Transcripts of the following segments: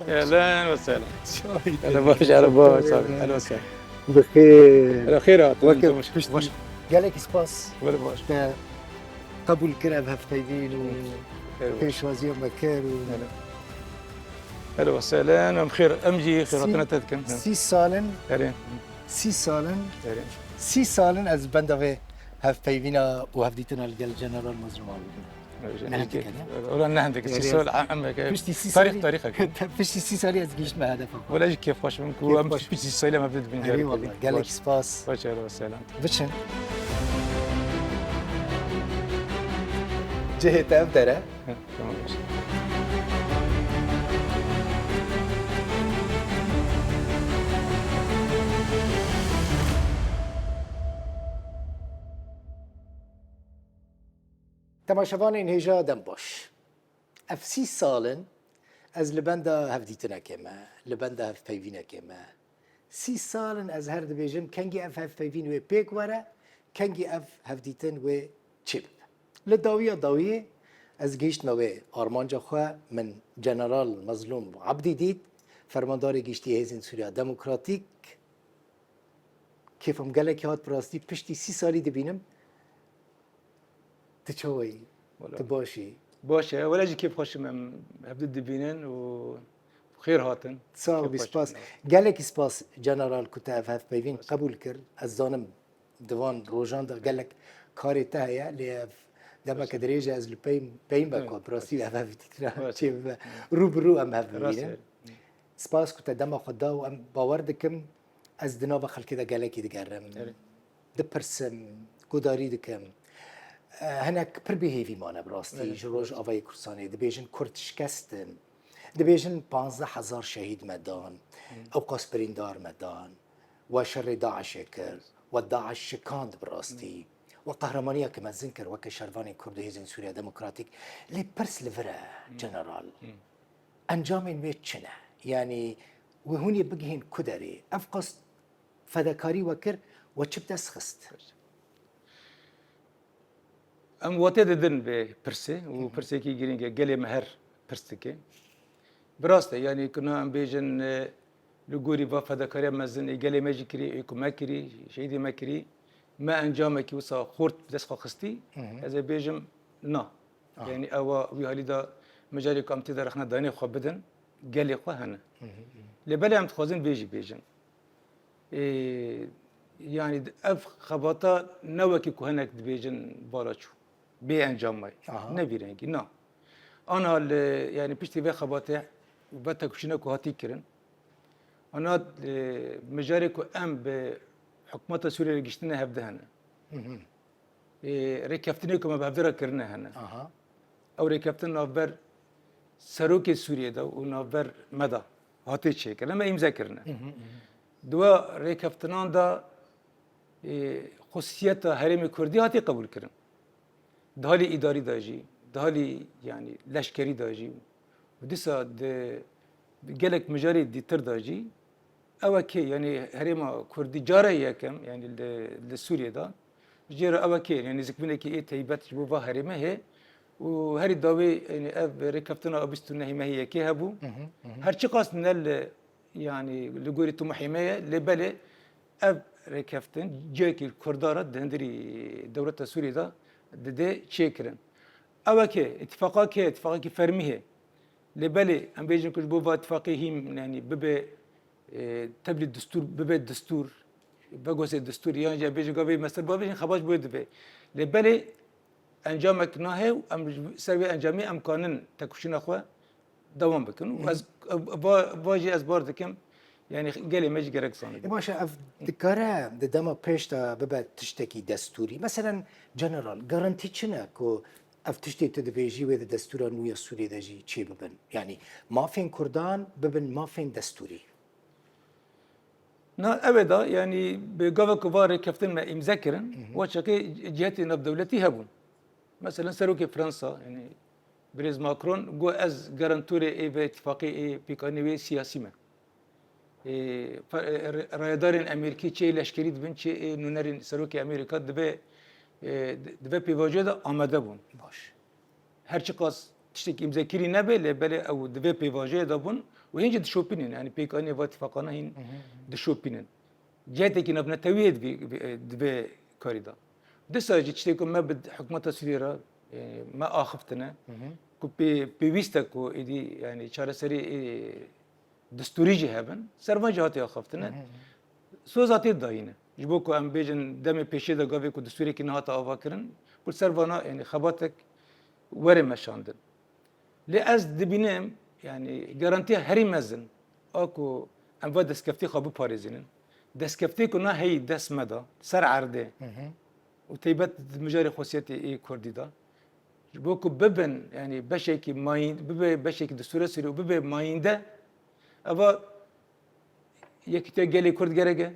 اهلا وسهلا. انا باش على باش اهلا وسهلا. بخير. على خير انت وكيف مش باش قالك سباس ولا باش قبول كرا بهفتيدين وكيش وزير مكار اهلا وسهلا بخير امجي خيراتنا تذكر سي سالن اهلا سي سالن اهلا سي سالن از بندوي هفتيدينا وهفتيتنا الجنرال مزروع نهندك ولا نهندك السؤال عمك تاريخك فيش سي سالي از جيش ما هدفه ولا اجي كيف واش منكو ام فيش السؤال ما بدت بنجاري والله قالك سباس باش اهلا وسهلا بشن جهت ابدره تمام ماشي تماشاوان هجا دم باش اف سی سالن از لبندا هفدیتنا کما لبندا هف پیوینا کما سی سالن از هر دبیجم کنگی اف هف پیوین و پیک وره کنگی اف هفدیتن و چیب لداویه داویه از گیشت موی آرمانجا خواه من جنرال مظلوم عبدی دید فرماندار گیشتی هیزن سوریا دموکراتیک کیفم گله که هات براستی پشتی سی سالی دبینم تشوي تباشي باشه ولا اجي كيف خوش هبدت دبينن وخير هاتن صار بسباس قالك سباس جنرال كتاف هاف بيفين قبول كر الزانم دوان روجان دا قالك كاري تاعي اللي دابا كدريجه از البين باكو براسي هاف تكرا روبرو ام هاف بيفين سباس كنت دما خدا وام باوردكم از دنابا خلك دا قالك يدقرم دبرسم كوداري دكم هناك بربيه في مانا براستي جروج آوای کورسانی دبیجن کرد شکستن دبیجن 15,000 شهید مدان او قاسپرین دار مدان و شر داعش کرد و داعش شکاند براستي وقهرمانية كما زنكر وك شرفاني كرد هيزن سوريا ديمقراطيك لي برس لفرا جنرال انجامين ويتشنا يعني وهوني بقهن كدري افقس فدكاري وكر وچب دست خست ام واتي ددن ببرسي وبرسي كي جرينجا قالي مهر برستكي براسته يعني كنا ام بيجن لغوري فافدا كاريا مزن قالي ما جكري يكو ما كري شيدي ما كري ما انجامك وصا خورت دس خستي هذا بيجم نا يعني او ويهاليدا مجالي كم تقدر احنا داني خو بدن قالي خو هنا لبلا عم تخوزن بيجن يعني اف خبطه نوكي كهنك بيجن بالاتشو بي انجام ماي نبيرنجي نا انا يعني بيشتي في خبطه بتا كشنكو هاتي كرن انا مجاريكو ام بحكومه سوريا اللي قشتنا هبده هنا ركفتنيكم ما بهدرا كرنا هنا او ركفتنا بر سروكي سوريا ده ونبر مدى هاتي شيك لما يمذكرنا دوا ركفتنا ده خصوصيات هرم كردي هاتي قبول كرن دهالي إداري داجي دهالي يعني لشكري داجي وديسا جالك مجاري دي تر داجي أوكي يعني هرم كردي جارة يكم يعني لسوريا ده جارة أوكي يعني زكبنا كي إيه تيبات جبوفا هرمه هي وهري داوي يعني أب ركبتنا أبستنا هي ما هي كي هبو هرشي قاس نل يعني لقولي توم حماية لبلة أب ركفتن جاكي الكردارة دهندري دولة سوريا ده ده شكرا أوكي اتفاقي فرميه لبلي أم بيجن كش بوفا اتفاقيهم يعني ببه تبلي الدستور ببه الدستور بقوس الدستور يعني جا بيجن قبل مثلا بيجن خباش بود به لبلي أنجامك ناهي أم سوي أنجامي أم قانون تكشين أخوة دوام بكن وأز باجي أزبار دكم يعني قالي ماجي جرك صانع باشا اف دكارة دما بيشتا ببا تشتكي دستوري مثلا جنرال جارانتي چنا كو اف تشتي تدبيجي وذا دستورا نويا سوري دجي چي ببن يعني ما فين كردان ببن ما فين دستوري نا أبدا يعني بقوا كبار كفتن ما إمذكرن وشكي جهتي نب دولتي هبون مثلا سروكي فرنسا يعني بريز ماكرون جو از جارانتوري اي باتفاقي اي بيكانيوي سياسي ما رایدارین امریکی چه لشکری دبن چه نونرین سروکی امریکا دبه پیواجه دا آمده بون باش هرچی قاس تشتکی امزاکری نبه لبله او دبه پیواجه دا بون وهنجي دشوبينين يعني بيكاني واتفاقنا هين دشوبينين جاتك نبنا تويد في كاريدا دسا جيتشتيكم ما بد حكومة سوريا ما آخفتنا كو بيستكو إدي يعني شارع سري دستوري جهابن سرما جهاتي آخفتنا سوزاتي داينه جبوكو ام بيجن دم پیشه دا گاوی کو دستوری کی نهات آوا کرن بول سروانا يعني خباتك وري مشاندن لی از دبینم يعني جارانتي هري مزن اكو ام و دسكفتي خابو باريزينن دسكفتي كنا هي دس مدا سر عرده وتيبت مجاري خوسيتي اي كردي دا جبوكو ببن يعني بشيكي ماين بشيكي دستور سوري وبب ماينده اوا یکیت گلی کرد گرگه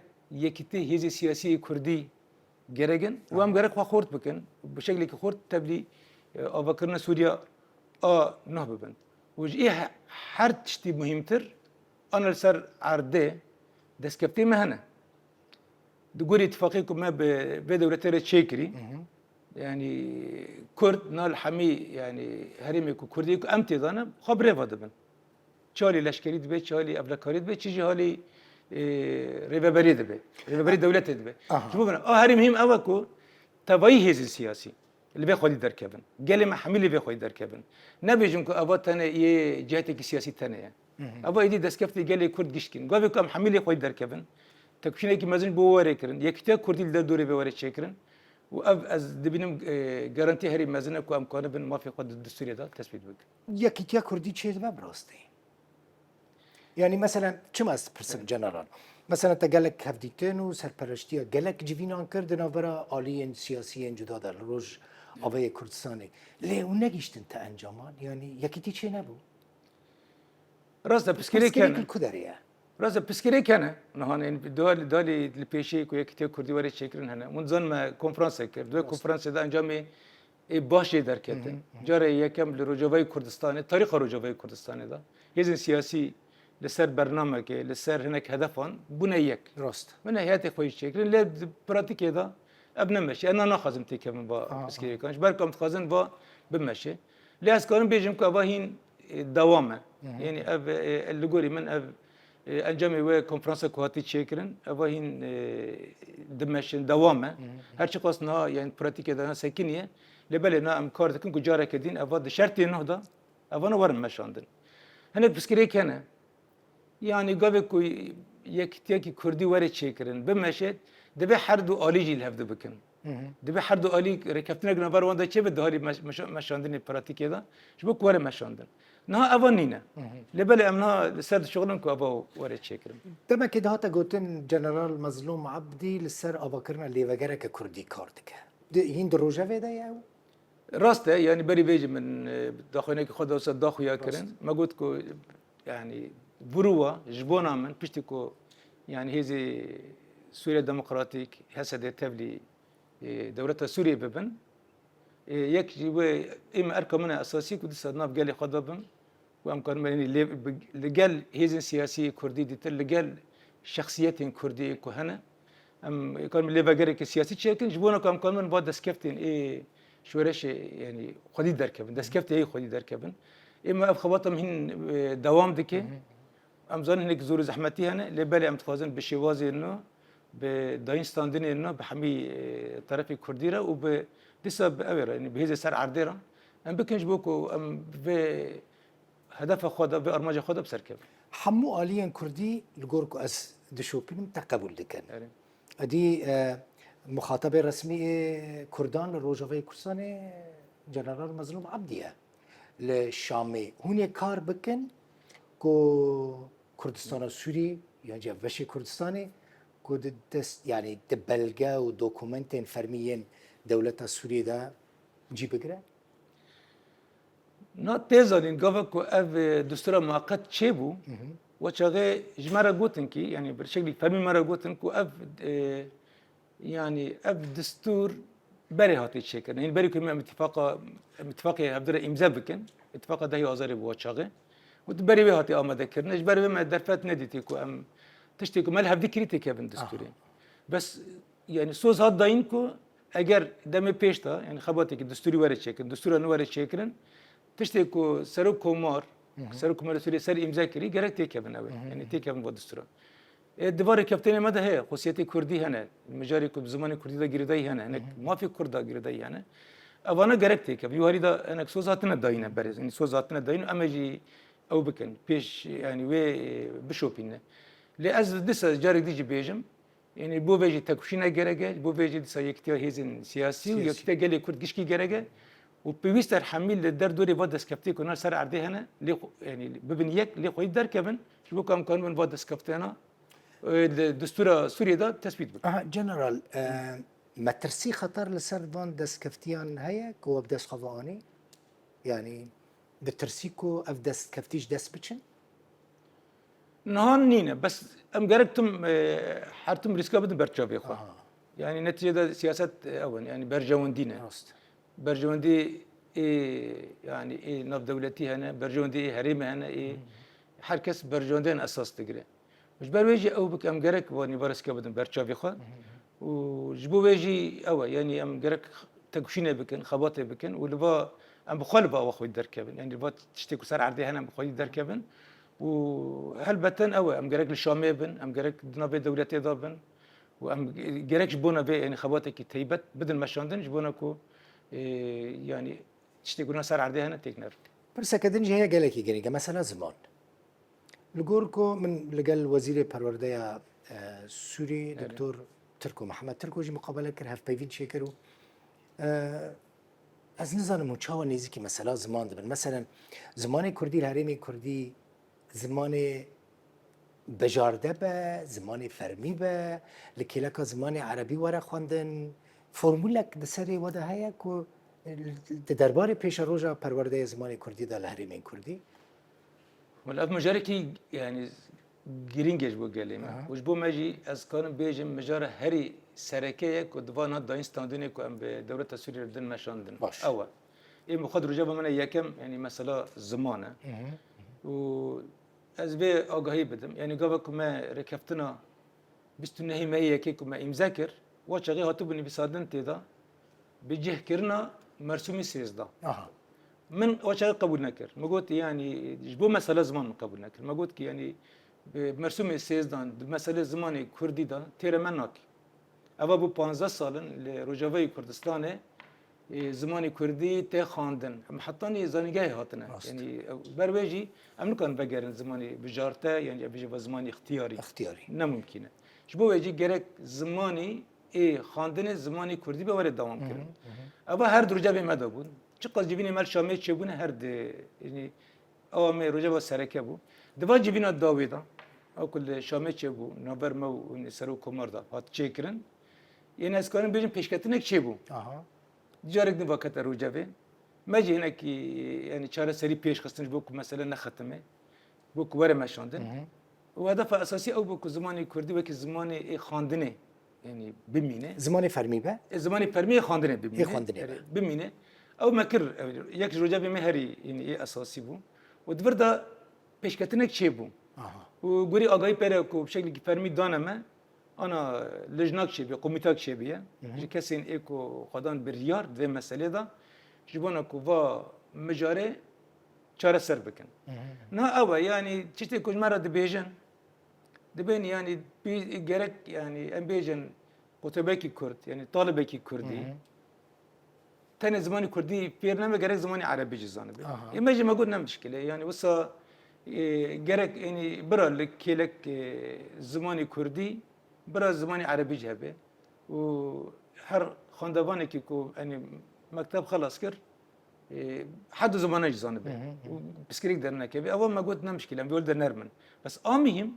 یکیت هیچ سیاسی کردی گرگن و هم گرگ خورد بکن به شکلی که خورد تبلی آوکرنا سوریا نه ببند و جیه هر چیزی مهمتر آن سر عرضه دستکفتی مهنه دگوری اتفاقی که ما به دولت چیکری يعني كرد نال حمي يعني هرمي كردي امتي دانا خبره ودبن چالي لشکری دبه چالي ابلکاری دبه چیزی حالی رهبری دبه رهبری دولت دبه شوفوا بنا هري مهم اوكو تبعيه السياسي اللي بياخد دركبن قال ما حمل اللي بياخد دركبن نبيجم كو ابا تنا يه جهتك السياسي تنا ابا يدي دسكفتي قال لي كرد گشكن قال كم حمل ياخد دركبن تكفينه كي مازن بووري كرن يكتا كردي الدوري بووري شكرن واب از دبينم جارانتي هري مازن كو امكانه بن ما في قد الدستوري ده تثبيت بك یکیتیا کردی چه ما براستی يعني مثلا چما است پرسم جنرال مثلا تا گلک هفدیتن و سرپرشتیا گلک جوینان کردن برا آلیین سیاسیین جدا در روز آوای کردستانی لی اون نگیشتن تا انجامان يعني یکیتی چه نبو راستا بسكري كان الكدريه راستا بسكري كان نهان دالي البيشي كو يكتي كردي وري شكرن هنا من زن ما كونفرنس كر دو كونفرنس ده انجامي باشي دركتن جاره يكم لرجوای كردستان تاريخ رجوای كردستان ده يزن سياسي لسر برنامج لسر هناك هدفان بنيك راست من هياتي خوي شكرن لا براتيك ده ابنا ماشي انا ناخذم تيكم با بسكري كانش بركم تخازن با بمشي لاس كان بيجم كباهين دوامه يعني اب اللي قولي من اب انجامي و كونفرنس كواتي شكرن اباهين دمشن دوامه هر شي قصنا يعني براتيك ده سكنيه لبلنا ام كارتكن كجاره كدين افاد شرطي نهضه افانا ورم مشاندن هنا بسكري كان يعني قبل كوي يكتيكي كردي وري شكرن بمشهد دبي حردو آلیجی لهفته بکن دبي حردو آلی رکفتنه گنا بر وانده چه بده هالی مشاندنی پراتیکی دا شبو کواره مشاندن نه اوانینه لبله امنا سر شغلن کو ابا وري شكرن دما كده هاتا قوتن جنرال مظلوم عبدي لسر ابا كرنا اللي وگرك كردي كاردك هين دروجه ودا يا راسته يعني بري بيجي من داخلينك خدا وسط داخل يا كرن ما قلت كو يعني بروه جبونا من بيشتكو يعني هذه سوريا ديمقراطيك هسه تبلي دولتها سوريا ببن يكجي اما اركمنا اساسي كود صدناف قال خضبم وامكان مني لقال هذه سياسي كردي دي لقال شخصيات كردي كهنه ام كان اللي بقرك سياسي شكل جبونا كم كان من بعد دسكفتين شورش يعني خدي دركبن دسكفت هي خدي دركبن اما افخبطهم هن دوام دكي امزان هناك زور زحمتي هنا لبالي ام تفازن بشوازي انه بداين ستاندين انه بحمي طرف كرديره وب لسه بأويرا يعني بهذا سر عرديره ام بكنج بوكو ام ب هدف خدا بارماج خدا بسركب حمو آليا كردي لغوركو از دشوبين تقبل دكن ادي مخاطب رسمي كردان لروجافي كردستان جنرال مظلوم عبديه للشامي هوني كار بكن كو كردستان السوري يعني جبشي كردستاني كو دست يعني دبلغا ودوكومنتين فرميين دولة السورية ده جي بقرا نا تيزالين قفكو اف دستور مؤقت شيبو وشغي جمارة قوتنكي يعني بالشكل فرمي مرة قوتنكو اف يعني اف دستور بري هاتي شكل يعني بري كلمة اتفاقية هبدر امزا بكن اتفاقه ده هي ازاري بوشاغي وتبري بها هاتي آماده كرنش بري بما درفات نديتيكو ام تشتيكو مالها بدي كريتيكا بن دستوري بس يعني سوز هاد داينكو اگر دم پیشتا يعني خباتي دستوري ورد شكل دستور انو ورد شكلن تشتيكو سرو كومار سر حکومت سوریه سر امضا کردی گرک تیکبن اوه یعنی تیکبن با دستور دوار کپتین مده هه خصوصیت کردی هنه مجاری که زمان کردی دا گیردایی هنه هنک مافی کرد دا گیردایی هنه اوانا گرک تیکب یوهاری دا هنک سوزاتنه داینه برز یعنی سوزاتنه داینه اما جی او بکن پیش yani ve bişopinne le az disa cari dici bejim yani bu veji tekuşine gerege bu veji disa yektiya hezin siyasi ve yektiya gele kurd gişki gerege و بيويستر حميل در دوري فادس كابتي كنا سر عردي هنا لي يعني ببنيك لي خوي در كبن شو كم كان من فادس كابتنا دستور سوريا دا تثبيت بك جنرال ما ترسي خطر لسر فان دس كفتيان هيك هو بدس خضاني يعني بترسيكو اف دس كفتيش دس بتشن نهان نينا بس ام جربتم حرتم ريسكا بدن برشافي خو يعني نتيجه دا سياسات اول يعني برجوان دينا برجوندي يعني نف دولتي هنا برجوندي هريمه هنا هركس برجوندين اساس تقري مش برويجي او بك ام جرك واني برس كبدن برشافي خو وجبو بيجي او يعني ام جرك تكشينه بكن خباطه بكن ولبا ام بخلبا واخوي دركبن يعني لبا تشتكو سر عردي هنا بخوي دركبن وهلبتن او ام جرك الشامي بن ام جرك دنابي دولتي ضابن وام جرك جبونا بي يعني خباتك تيبت بدل مشاندن جبونكو يعني تشتكونا سر عردي هنا تكنر برسا كدنجي هي قالكي قريقة مثلا زمان لقوركو من لقال وزير پرورديا سوري دكتور تركو محمد تركو جي مقابلة كر هف بيفين شكرو از نظام چاوا نزیکی مثلا زمان دبن مثلا زمان کردی الهرمی کردی زمان بجارده به زمان فرمی به لکیلکا زمان عربی وره خواندن فرمولک دسری وده هیا که دربار پیش روزا پرورده زمان کردی دا الهرمی کردی ولا مجاركي يعني جرينجش بو قاليما وش بو ماجي از كان بيجم مجار هري سركيه كدفانا داينستاندني كو ام بدوله سوريا بدن مشاندن اول اي مخدر جابه من يكم يعني مثلا زمانه و از به آگاهی بدم يعني قبل ما ركبتنا بستنهي ما يكي كما مذاكر وشغي هاتو بني بسادن تيدا بجه كرنا مرسومي سيزدا من وشغي قبول نكر ما قلت يعني جبو مسألة زمان قبول نكر ما قلت يعني بمرسوم سيزدان مسألة زماني كردي دا تيرا مناك أبا بو 15 سالن لرجاوي كردستان زماني كردي تي خاندن محطاني زانيجاي هاتنا يعني برويجي أمن كان بجرن زماني بجارته يعني بيجي زماني اختياري نممكنه شبو يجي جرك زماني خاندن زماني كردي بورد دوام كرن أبا هر درجة ما دابون چقدر جبینی مال شامی چبونه هر ده یعنی آوام روزه با سرکه بو دوا جبینا داویدا او کل شامی چبو نبر مو سرو کمردا هات چیکرن یعنی از کارن بیشتر پیشکتنه چبو جارک دی وقت روزه به ماجی هناك يعني چاره سری پیش خستنش بو مثلا نختمه بو کوره مشاندن و هدف اساسی او بو زمانی کردی و که زمانی خواندنه يعني بمینه زمانی فرمی به زمانی فرمی خواندنه بمینه او مكر يك روجا بمهري يعني ايه اساسي بو ودفردا پیشکتنك چه بو وغوري اگاي پره کو بشكل فرمي دانما انا لجناك شي بي قوميتاك شي بي كسين ايكو قدان بريار ده مساله دا جبونا كو va مجاري چاره سر بكن نا او يعني تشتي كوج مره دبيجن دبين يعني جرك يعني امبيجن قطبكي كرد يعني طالبكي كردي تاني زماني كردي بيرنامج جرك زماني عربي جزانه إما ما قلنا مشكلة يعني وصا جرك يعني برا لك كلك زماني كردي برا زماني عربي جهبه وهر خاندوانه كيكو يعني مكتب خلاص كر حد زمانه جزانه به بس كريك درنا كبي أول ما قلنا مشكلة بيقول ده نرمن بس آمهم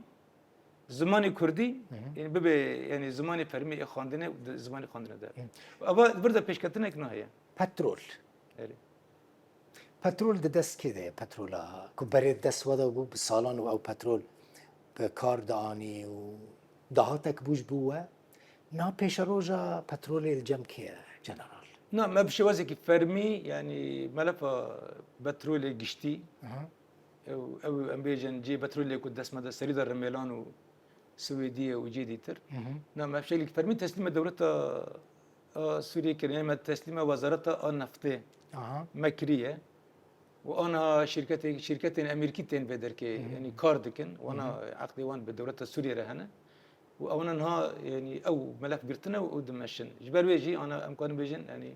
زماني كردي يعني ببي يعني زماني فرمي خاندنه زماني خاندنه ده أول بردا پیشکتنه کنه هيا بترول بترول ده دست كده بترولا كبريت دست ودا بو بسالان او بترول بكار داني و دهاتك بوش بوا نا پیش روجا بترول الجم كيه جنرال نا ما بشي وزك فرمي يعني ملفا بترول قشتي او امبيجن جي بترول اللي كنت اسمه ده سريد الرميلان وسويديه وجيدي تر نا ما بشي فرمي تسليم دولتها سوريا كريمة تسليم وزارة النفط مكرية وانا شركتين امريكيتين بدركي يعني كاردكن وانا عقدي وان بدوله سوريا رهنا وانا نها يعني او ملف قرتنا ودمشن جبال ويجي انا امكان بيجن يعني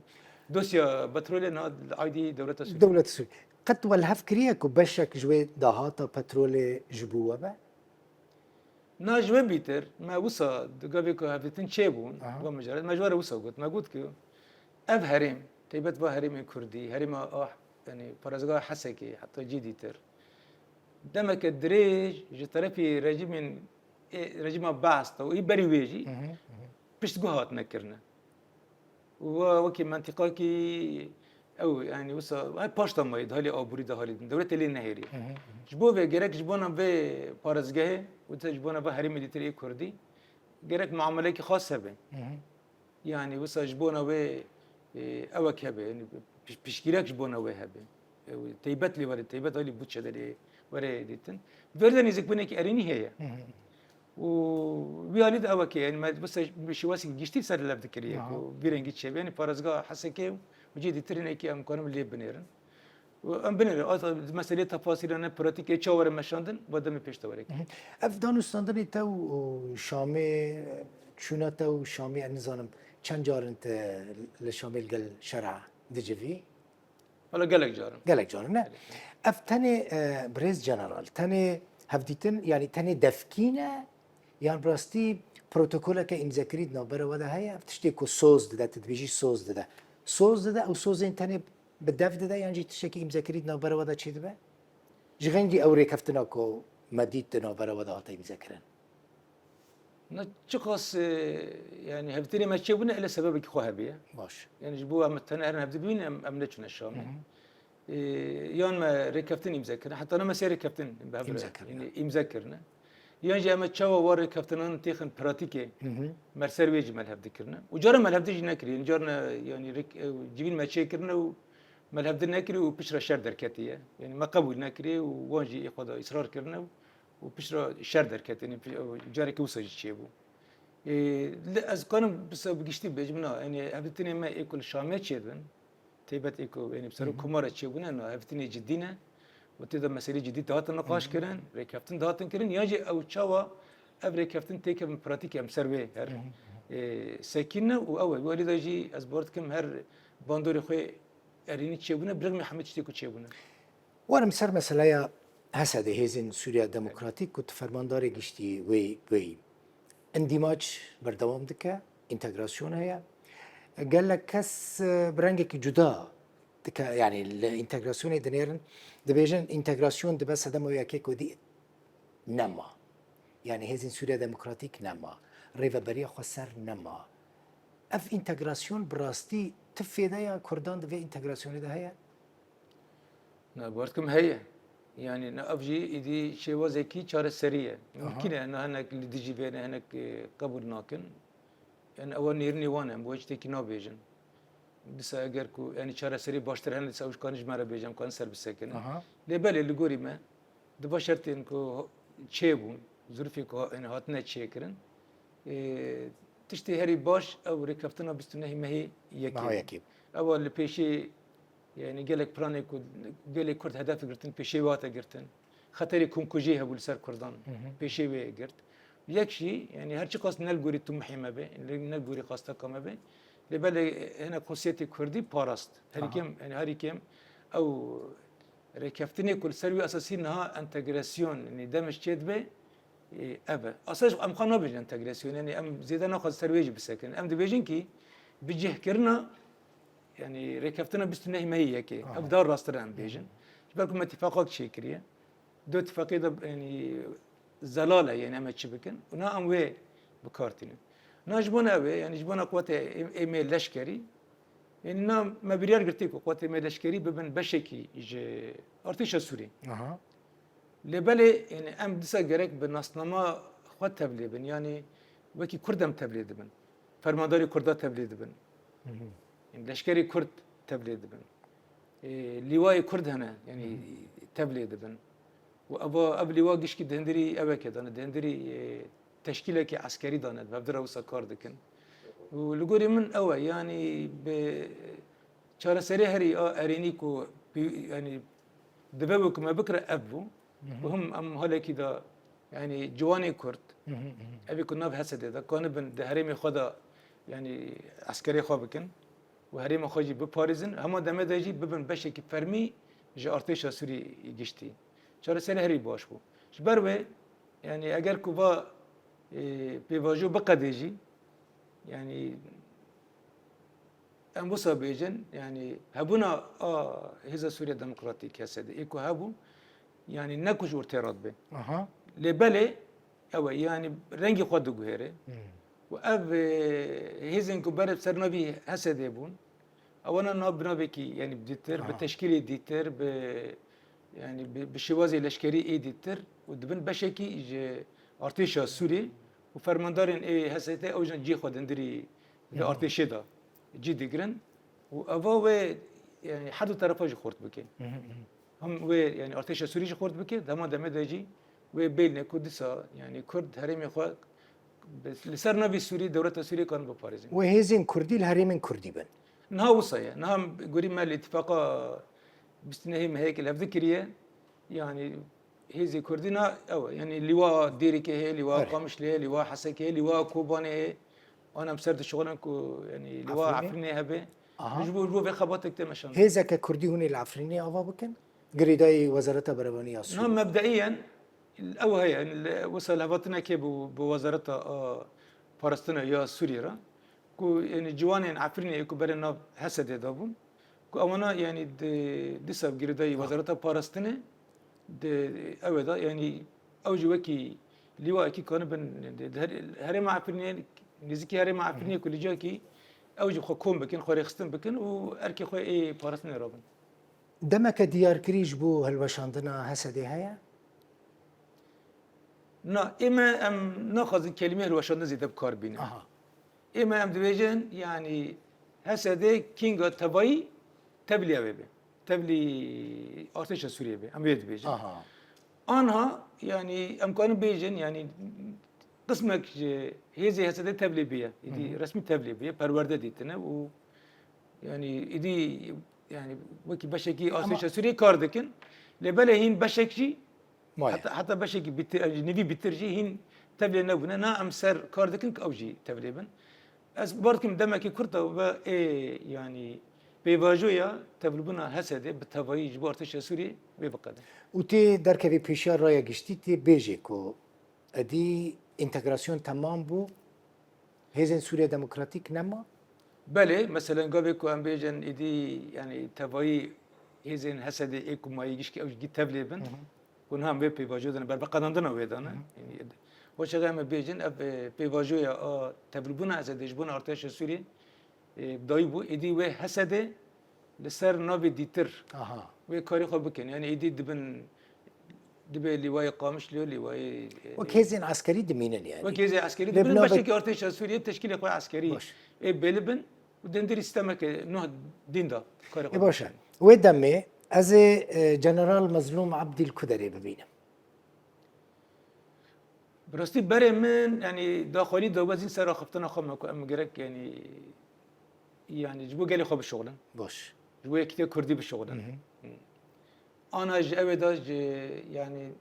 دوسيا بترول نها اي دي دوله سوريا دولة سوريا قد والهف كريا كبشك جوي دهاتا بترول جبوة با ناجم بيتر ما وصل دقابيكو هفتن شيبون أها. ومجرد ما جوار وصل قلت ما قلت كيو اف هرم تيبت با هرم كردي هرم يعني فرزقا حسكي حتى جديتر دمك الدريج جترفي رجيم بعث تو يبري ويجي بيش تقوهات نكرنا وكي منطقة كي او يعني وصل هاي باشتا ما يدهالي او بريده هالي دولة اللي نهيري جبو في جرك جبونا في بارزجه وتجبونا في هرم ديتري كردي جرك معاملة خاصة به يعني وصل جبونا في اوك هبه يعني بيشكيلك جبونا وي هبه تيبت لي ولا تيبت لي بوتشا دلي ولا ديتن فردن يزك بنك اريني هي وبياليد اوك يعني ما بس بشواسي جشتي سر لا بذكريك وبيرنجي تشي يعني فرزقا حسكي وجيدي ترينيكي ام كانوا اللي بنيرن وام بنير مسألة تفاصيل انا براتيكي تشاور مشاندن بدم بيش توريك افغانستان تو شامي شونا تو شامي نظام چند جار انت لشامل قال شرع دجفي ولا قالك جارم قالك جار نه اف تاني بريز جنرال تاني هفديتن يعني تاني دفكينه يعني براستي بروتوكولا که امضا کرید نابره وده هيا تشتي كو سوز ده تدبيجي سوز ده او سوز انتني بدف ده يعني جي تشتي امضا کرید نابره وده چي ده جغنجي اوري كفتنا كو مديد نابره وده هاتا امضا كرن نتشخص يعني هفتني ما تشوفنا الا سببك خوهبيه باش يعني جبوها متنا ارنا هفتبين ام نتشنا الشامي يان ما ركبتني مذكر حتى انا ما سير ركبتني يعني مذكرنا يان جا ما تشوا ور ركبتنا تيخن براتيكي مرسر ويج ملهب ذكرنا وجرى ملهب دي نكري يعني جرنا يعني جيبين ما تشكرنا ملهب دي نكري وبشرى شر دركاتيه يعني ما قبول نكري وواجي ياخذ اصرار كرنا وبشرى شر دركات يعني جاري كوسج تشيبو لا از كانوا بس بقشتي بجمنا يعني هبتني ما ياكل شامات شيدن تيبت ايكو يعني بصيروا كمارة تشيبونا انه هفتني جدينا وتدا مسائل جديدة هات النقاش كرن ريكافتن دهاتن كرن يجي او تشاوا اب ريكافتن تيك من براتيكي ام سيرفي هر ساكنه واول ولذا يجي ازبورت كم هر باندوري خوي اريني تشيبونا برغم محمد تشتيكو تشيبونا وانا مسر مسألة هسه هيزن سوريا ديمقراطيك كنت فرمانداري قشتي وي اندماج بردوام دكا انتجراسيون هي قال لك كس برانجك جدا يعني الانتجراسيون دنيرن دبيجن انتجراسيون دبس هذا ما يكيك ودي نما يعني هذه سوريا ديمقراطيك نما ريفا بريا خسر نما اف انتجراسيون براستي تفيدا يا كردان دبي انتجراسيون ده هي نبورتكم هي يعني نأفجي إذا شيء وزكي شار سريع ممكن أن هناك اللي تجي بين هناك قبول ناكن يعني أول نيرني وانا بوجه تكي نابيجن بس أجر كو يعني شار سريع باشتر هن لسه وش كانش مرة بيجم كان سر بسكن لبالي اللي قولي ما دباشرتين كو تشيبون ظروفي كو يعني هاتنا تشيكرن تشتي هري باش أو ركبتنا بستناه ما هي يكيب أول اللي بيشي يعني قالك براني قالك كرد هدف قرتن بيشي واتا قرتن خطري كون كوجيها بولسر كردان بيشي وي قرت يكشي يعني هرشي قاس نلقوري تمحي ما بي نلقوري قاستا كما بي لبالي هنا قصيتي كردي باراست هري كم يعني هري كم او ركفتني كل سروي اساسي انها انتجراسيون يعني دمش تشيد بي ابا اساس ام خانو بيج انتجراسيون يعني ام زيدا ناخذ سرويج بسكن ام دبيجن كي بيجي كرنا يعني ركبتنا بستناه ما هي كي ابدار راستران بيجن بالكم اتفاقات شيكريه دو اتفاقيه يعني زلاله يعني اما تشبكن ونا ام وي بكارتين ناجبونا وي يعني جبونا قوات ايميل لشكري يعني نا ما بريار قلتيكو قوات ايميل لشكري ببن بشكي ارتيش سوري لبالي يعني ام دسا جرك بالنصنما خوات تبليبن يعني وكي كردم تبليد بن فرمانداري كردا تبليد بن لشكري كرد تبليد بن لواء كرد هنا يعني تبليد بن وابا اب لواء قشكي دهندري ابا كده انا دهندري تشكيله كي عسكري دانت ببدر اوسا كاردكن ولقوري من اوا يعني ب شهر سري هري ارينيكو يعني دبابكم ما بكره أبو وهم أم هلا كده يعني جواني كرد أبي كنا بحسد هذا كان بن دهريم خدا يعني عسكري خابكن وهريم خاجي بباريزن هما دم داجي ببن بشكل فرمي جا ارتشا سوري يجشتي شار سنه هري باش بو شبروي يعني اگر كوبا بيواجو بقديجي يعني ام بوسا بيجن يعني هبونا هذا سوريا ديمقراطيك هسه ايكو هبو يعني نكوش ورتيرات به اها لبلي او يعني رنجي خود غيره واب هيزن كبار بسر نبي هسه ديبون اولا نبي يعني بديتر بتشكيل ديتر يعني بالشوازي الاشكري اي ديتر ودبن بشكي ارتيشا سوري وفرماندارين اي هسيته او جي خود اندري ارتيشا دا جي ديجرن وافو يعني حدو طرفه جي خورت بكي هم و يعني ارتيشا سوري جي خورت بكي دما دما داجي وبين كردسا يعني كرد هرمي خو لسر نبي سوري دولة سوريا كان بباريزين وهيزن كردي الهريم كردي بن نها وصية نها قريب ما الاتفاقة بستنهي هيك الذكرية يعني هذه كردنا أو يعني لواء ديرك هي لواء قامش له لواء حسك هي لواء كوباني هي أنا مسرت شغلنا كو يعني لواء عفريني هبه نجبو في خبطك تمشون هذا ككردي هون العفريني أبا بكن قريداي وزارة بربانية السورية نعم مبدئيا أو هي يعني وصل هبطنا كي بوزارة فلسطين يا سوريا كو يعني جوانين عفريني كو برنا حسد دابون كو أنا يعني دي سب قريداي وزارة فلسطين أودا يعني أوجي وكي لواء كي كان بن هرم عفرني نزكي هرم عفرني كل جاكي أوجي خكوم بكن خوري خستن بكن وأركي خوي إيه بارسني رابن دمك ديار كريج بو هالوشاندنا هسدي هيا نا إما أم ناخذ الكلمة الوشان زي دب كاربينا إما أم دبيجن يعني هسدي كينغ تباي تبلي أبي تبلي أرتش سوريا بي أم بيد بيجن أنها يعني أمكان بيجن يعني قسمك هذه هسه تبلي بيا إدي رسمي تبلي بيا برورده ديتنا و يعني إدي يعني وكي بشكي أرتش سوريا كاردكن لبلا هين بشكي حتى بشكي نبي بترجي هين تبلي نبنا نا أمسر كاردكن كأوجي تبلي بن أس باركم دمك كرتا و يعني بيواجويا تبلبنا هسده بتوایی جبار ارتش سوری ببقده. وتي دركبي بيشار رايا جشتي بيجيكو ادي انتجراسيون تمام بو هيزن سوريا ديمقراطيك نما بله مثلا قبلكو ام بيجن ادي يعني توایی هيزن هسده ايكو ما يجيش كي اوجي تبلبن كون هم بيواجودن بربقداندنا ويدانا يعني وشغام بيجن بيواجويا تبلبنا هسده جبنا ارتش سوری دايبو ادي و هسده لسر نابي ديتر و كاري خو بكن يعني ادي دبي لواي قامش له لواي وكيزن عسكري دمينن يعني وكيزن عسكري دبن بشكل ارتش سوريا تشكيله قوى عسكري اي بلبن ودندر استمك نوع دين دا كاري خو باشا ودمي از جنرال مظلوم عبد الكدري ببينه برستي بري من يعني داخلي دوازين سر خفتنا خمك ام جرك يعني جبو قال خو بالشغل باش جبو كتير كردي بالشغل انا جاودا يعني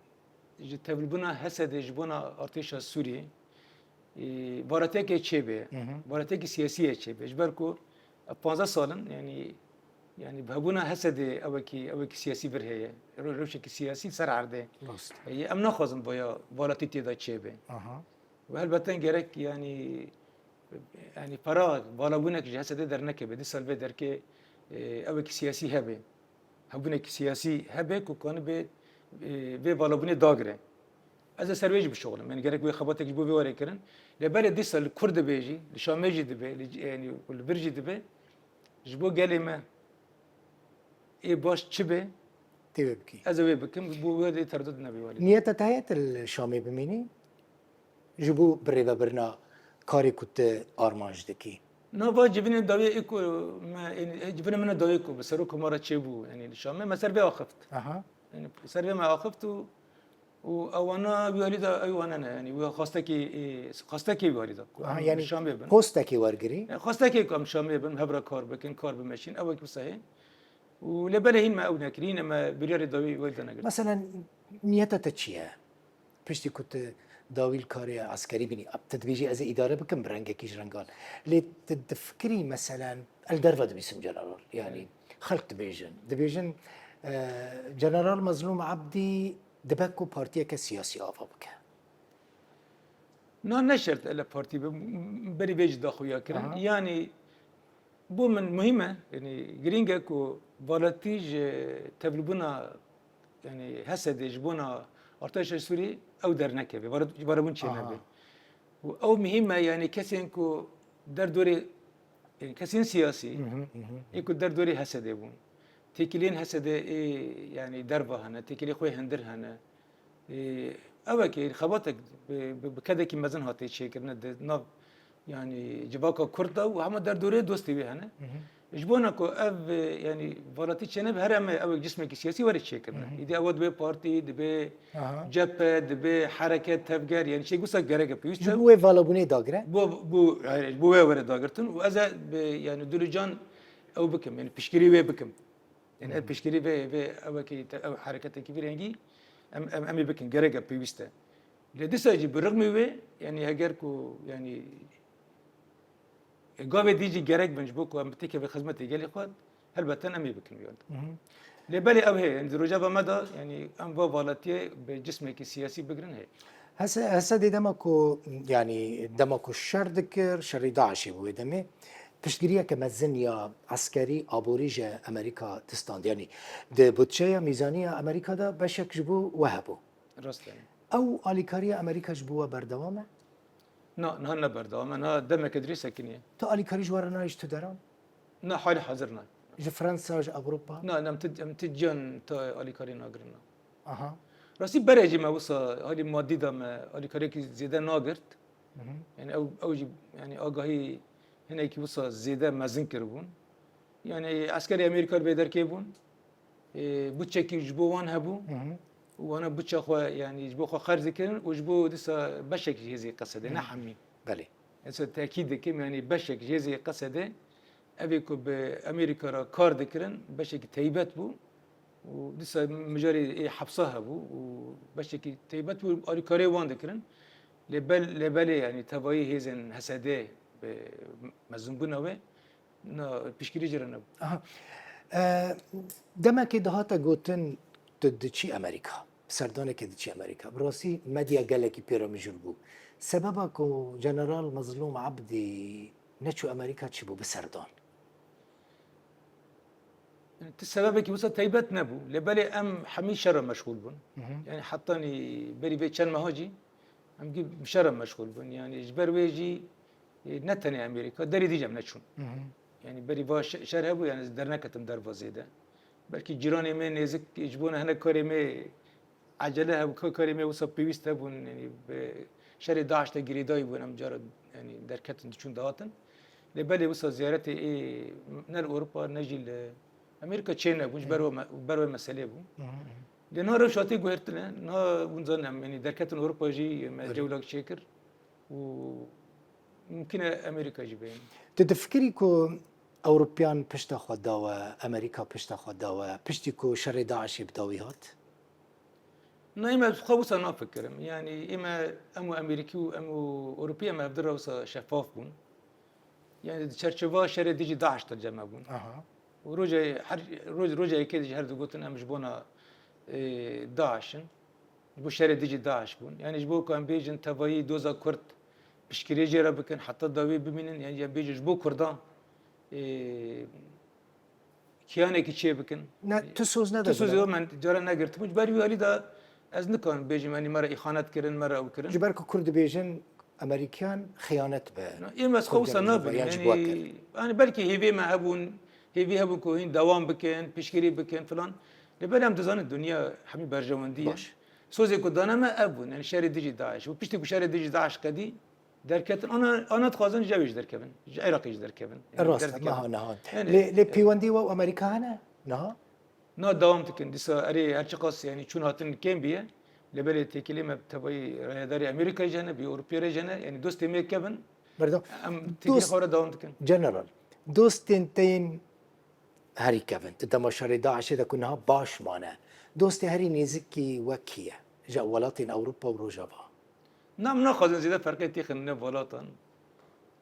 تبلبنا هسد جبونا ارتش السوري باراتك تشيبه باراتك سياسيه تشيبه جبركو 15 سالن يعني بهبونا هسد اوكي سياسي برهيه روشك سياسي سر عرده هي امنا خازن بويا باراتي دا تشيبه وهالبتن جرك يعني فراغ بالابونك جهسده در نکه بدی سال در که اوکی سیاسی هبه هبونك سیاسی هبه کو کان به بالابونی داگره از سرویج بشغل من گرک به خباتك جبو بيوري كرن لبلد دي سال كرد بيجي لشامجي دبه يعني والبرجي دبه جبو قال ما اي باش تشبه تبكي از بكم بو ودي تردد نبي والد نيته تهيت الشامي بميني جبو بريبا برنا كاري كنت ارمانج دكي نبا جبنا داوي اكو ما يعني جبنا من داوي اكو بس روكو مره تشيبو يعني الشام ما سربي اخفت يعني سربي ما اخفت او انا بوالدا ايوه انا يعني خاصتكي بوالدا يعني الشام خاصتكي ورغري خاصتكي كم شام بن هبره كار بكن كار بمشين او كي صحيح ولبلا هين ما او ناكرين اما بريار داوي ويدا ناكر مثلا نيتا تشيا بشتي كنت داوي الكاري عسكري بني تدبيجي از اداره بكم برنجه كيش رنجال لي تفكري مثلا الدرفد باسم جنرال يعني خلق دبيجن جنرال مظلوم عبدي دبكو بارتيه كسياسي افبك نا نشرت الا بارتي بري بيج داخويا كرن يعني بو من مهمه يعني جرينجا كو فالاتيج تبلبنا يعني هسه يجبونا ارتش سوري او درنكه بربون شينا او مهمه يعني كسين كو در دوري يعني كسين سياسي يكو در دوري هسه يبون تكلين هسه إيه يعني دربه هنا تكلي خوي هندر هنا إيه اوكي خبطك بكذا كي مزن هاتي شيء كنا ناب يعني جباكا كردا وهم در دوري دوستي بي هنا جبونا كو اف يعني فالاتي شنب هرم او جسمك السياسي ورد شيء كنا اذا اود بي بارتي دبي جبهه دبي حركه تفجر يعني شيء قصه جرجه بيست جبوه فالابوني داغره بو ورد داغرتن واذا يعني دولجان او بكم يعني بشكري وي بكم يعني بشكري في او كي او حركه كبيره يعني امي بكن جرجه بيست لديسا يجي بالرغم وي يعني هجركو يعني قابل ديجي جرج بنجبوك ومتيك بخدمتي جالي خد هل بتن امي بكن يود لبالي او هي يعني رجابه مدى يعني ام فالاتي بجسمك السياسي بقرن هي هسه دي دمكو يعني دمكو الشر ذكر شر داعش بو دمي تشتريها كمزنيا عسكري ابوريجا امريكا تستاند يعني ده بوتشيا ميزانيه امريكا ده بشك جبو وهبو راست يعني او اليكاريا امريكا جبوها بردوامه نهنا بردوام انا دمك ادريسا كنيه تو اليكاري جوارنا يشتدران نا حالي حاضرنا ج فرنسا ج اوروبا نا متجن تا الي كاري ناقرنا اها راسي بريجي ما وصل هذه ماديدا ما الي كاري زياده ناقرت يعني او جي يعني اگاهي هنا كي وصل زياده ما زنكربون يعني عسكري امريكا بيدر كيبون بوتشكي جبوان هبو وانا بوتشا خو يعني جبو خو خرز كن وجبو دسا بشك جيزي قصده نحمي بله هسه تاكيد كم يعني بشك جيزي قصده ابيكو بامريكا را كار ذكرن بشك تيبت بو ودسا مجاري حبسها بو وبشك تيبت بو اري كاري وان ذكرن لبل يعني تباي هيزن هسده بمزنبنا و نا بيشكري جرنا دما كده هاتا جوتن تدشي امريكا سردانه كده تشي امريكا براسي مديا جالكي بيرا مجربو سببكو جنرال مظلوم عبدي نتشو امريكا تشبو بسردان السبب وصل تيبت نبو لبالي ام حمي شرم مشغول بون يعني حطاني بري بيت شان مهاجي ام جيب شرم مشغول بون يعني جبر ويجي نتني امريكا دري دي جم نتشون يعني بري باش شر هبو يعني درنكتم در وزيده بلكي جيراني من نزك يجبونا هنا كريمه عجله هبو كريمه وصل بيست هبون يعني بشر داعش تجريداي بون ام جرد يعني دركتن تشون داتن لبالي وصل زيارتي ايه نال اوروبا نجي امريكا تشينا بونج بروا مسألة بو لأنه رشواتي قهرتنا نه ونزان يعني دركتن أوروبا جي جولك شكر وممكن أمريكا جبين تتفكري كو أوروبيان بشتا خود داوا أمريكا بشتا خود داوا بشتي كو شر داعش بداوي هات نايما خبص أنا أفكر يعني إما أمو أمريكي وأمو أوروبيا ما بدروا شفاف بون يعني شرشفا شر ديجي داعش ترجمة بون ورجع كده جهرد قلتن أمش بونا داعشن جبو شر ديجي داعش بون يعني جبو كان بيجن تبايي دوزا كرد بشكري جرا بكن حتى داوي بمنن يعني بيجي جبو كردان كيانه كي شيء بكن تسوز ندا تسوز من جرا نقرت مش باري ولي دا از نكون بيجي ماني مرة إخانات كرن مرة أو كرن جبركو كرد بيجن أمريكان خيانة به إما خوصا نافل يعني أنا بلكي هيفي ما هبون هيفي هبون كوين دوام بكن بشكري بكن فلان لبلا هم تزان الدنيا حمي برجواندية سوزي كدانا ما أبون يعني شاري ديجي داعش وبشتي شاري ديجي داعش كدي دركتن أنا تخازن جاويش دركبن عراقيش دركبن الراس ما هو نهان لي بيواندي وأمريكانا نها نا دوام تكن ديسا أري هرشقاس يعني شون هاتن كم بيه لبلا تكلمة تبعي رياداري أمريكا جانا بأوروبيا جانا يعني دوست مي كبن بردو أم تكلم خورا دوام تكن جنرال دوستين تين هری کبن تماشای داعش دا کنها باش مانه دوست هری نزدیکی وکیه جا ولات اوروبا و روجاوا نعم ناخذ زيادة فرق تيخن نفولاتن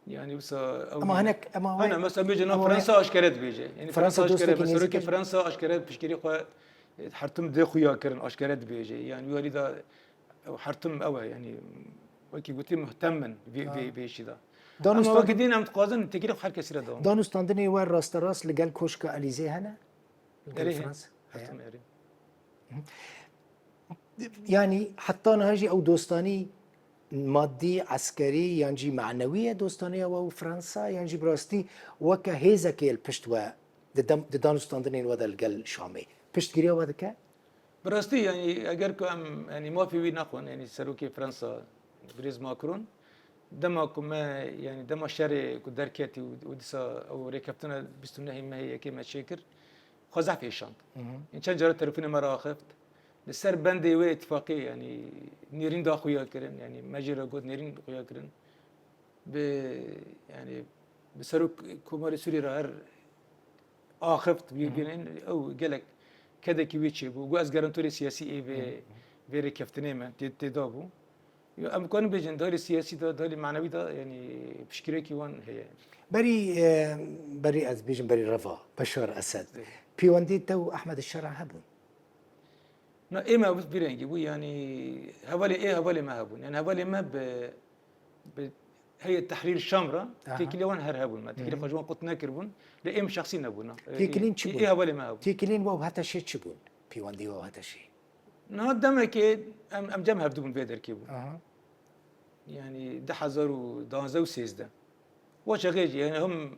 يعني بس اما هناك اما انا مثلا بيجي أما فرنسا اشكرت بيجي يعني فرنسا فرنسا اشكرت دوستك بس نزدیک روكي فرنسا اشكرت بشكري خو حرتم دي خويا كرن اشكرت بيجي يعني يولي دا حرتم اوه يعني وكي قلت مهتما بشي دا اما وقت دين ام تقازن تكيري خو حركه سيره دوم دانستاندنی وين راست راست لقال كوشكا اليزي هنا لقال يريه فرنسا حرتم يري يعني حطانا هاجي او دوستاني مادي عسكري ينجي معنوية دوستانية و فرنسا ينجي براستي وكا هيزك البشت و دانستاندنين وذا القل شامي بشت قريا وذا كا براستي يعني اگر كو ام يعني ما في وي ناخون يعني سروكي فرنسا بريز ماكرون دما كما يعني دما شاري كو دركاتي ودسا او ركبتنا بستنهي ما هي كيما شاكر خزع في الشنط ان كان جرى تليفوني مره خفت لسر بندي وي اتفاقي يعني نيرين دا خويا كرن يعني ماجرا قلت نيرين خويا كرن ب يعني بسروك كوماري سوري راه خفت بيبين او قالك كذا كيويتشي بو از جارانتوري سياسي اي في ركبتني ما تدابو ام كون بيجن دوري سياسي دا دوري معنوي دا يعني بشكريكي وان هي بري از بيجن بري رفا بشار اسد بيواندي تو احمد الشرع هبون نا ايه ما بس بيرنجي بو يعني هوالي ايه هوالي ما هبون يعني هوالي ما هي التحرير الشامرة تيكلي وان هرهبون ما تيكلي خجوان قط ناكربون لإيم شخصي نبونا تيكلين شبون ايه هوالي ما هبون تيكلين وو هتا شي تشبون بيواندي وو هتا شي نا دمك ام جمع هبدون بيدر كيبو يعني ده حزار ودانزا وسيزده واش غيجي يعني هم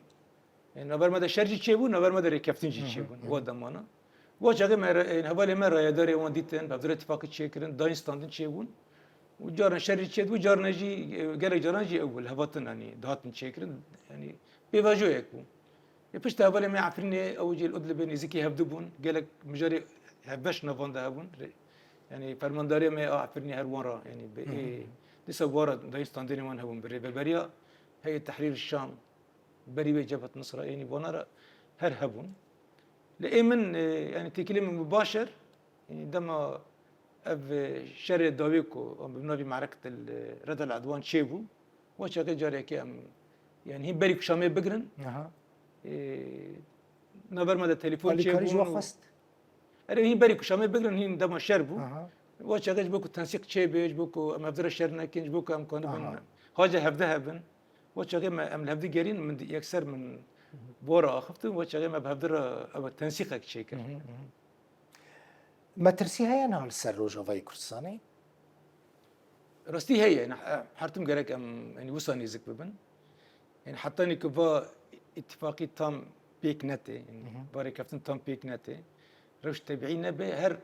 يعني نبر مدى شرجي تشيبون نبر مدى ركفتين جي تشيبون ودمانا واش غير يعني هوالي مرة يا داري وان ديتن بفضل اتفاق تشيكرن داين ستاندن تشيبون وجارنا شرجي تشيد وجارنا جي قال جارنا جي اول هبطن يعني دهاتن تشيكرن يعني بيفاجو يكون يبشت هوالي ما يعرفني او جي الادل بين زكي هبدبون قالك مجاري هبش نفان دهبون يعني فرمانداري ما يعرفني هروان را يعني لسه ورا داين ستاندن وان هبون بريا هي تحرير الشام بري جبهة نصرة يعني بونارا هرهبون لأمن يعني تكلم مباشر يعني دما أف شر داويكو بنوبي معركة رد العدوان شيبو واش غير جاري كي يعني هي بريك شامي بقرن نبر مدى التليفون شيبو اللي وقفت هي بريك شامي بقرن هي دما شربو واش غير بوكو تنسيق شيبيج بوكو مفدر شرنا كينج بوكو ام كون بن حاجه هفدها بن وشغي ما ام الهفدي جارين من يكسر من بورا خفت وشغي ما بهفدر او تنسيقك شيكر ما ترسي هي انا السروج في كردستاني رستي هي يعني حرتم جارك ام يعني وصاني زك ببن يعني حطاني كفا اتفاقي تام بيك نتي يعني باري كفتن تام بيك نتي روش تبعينا به هر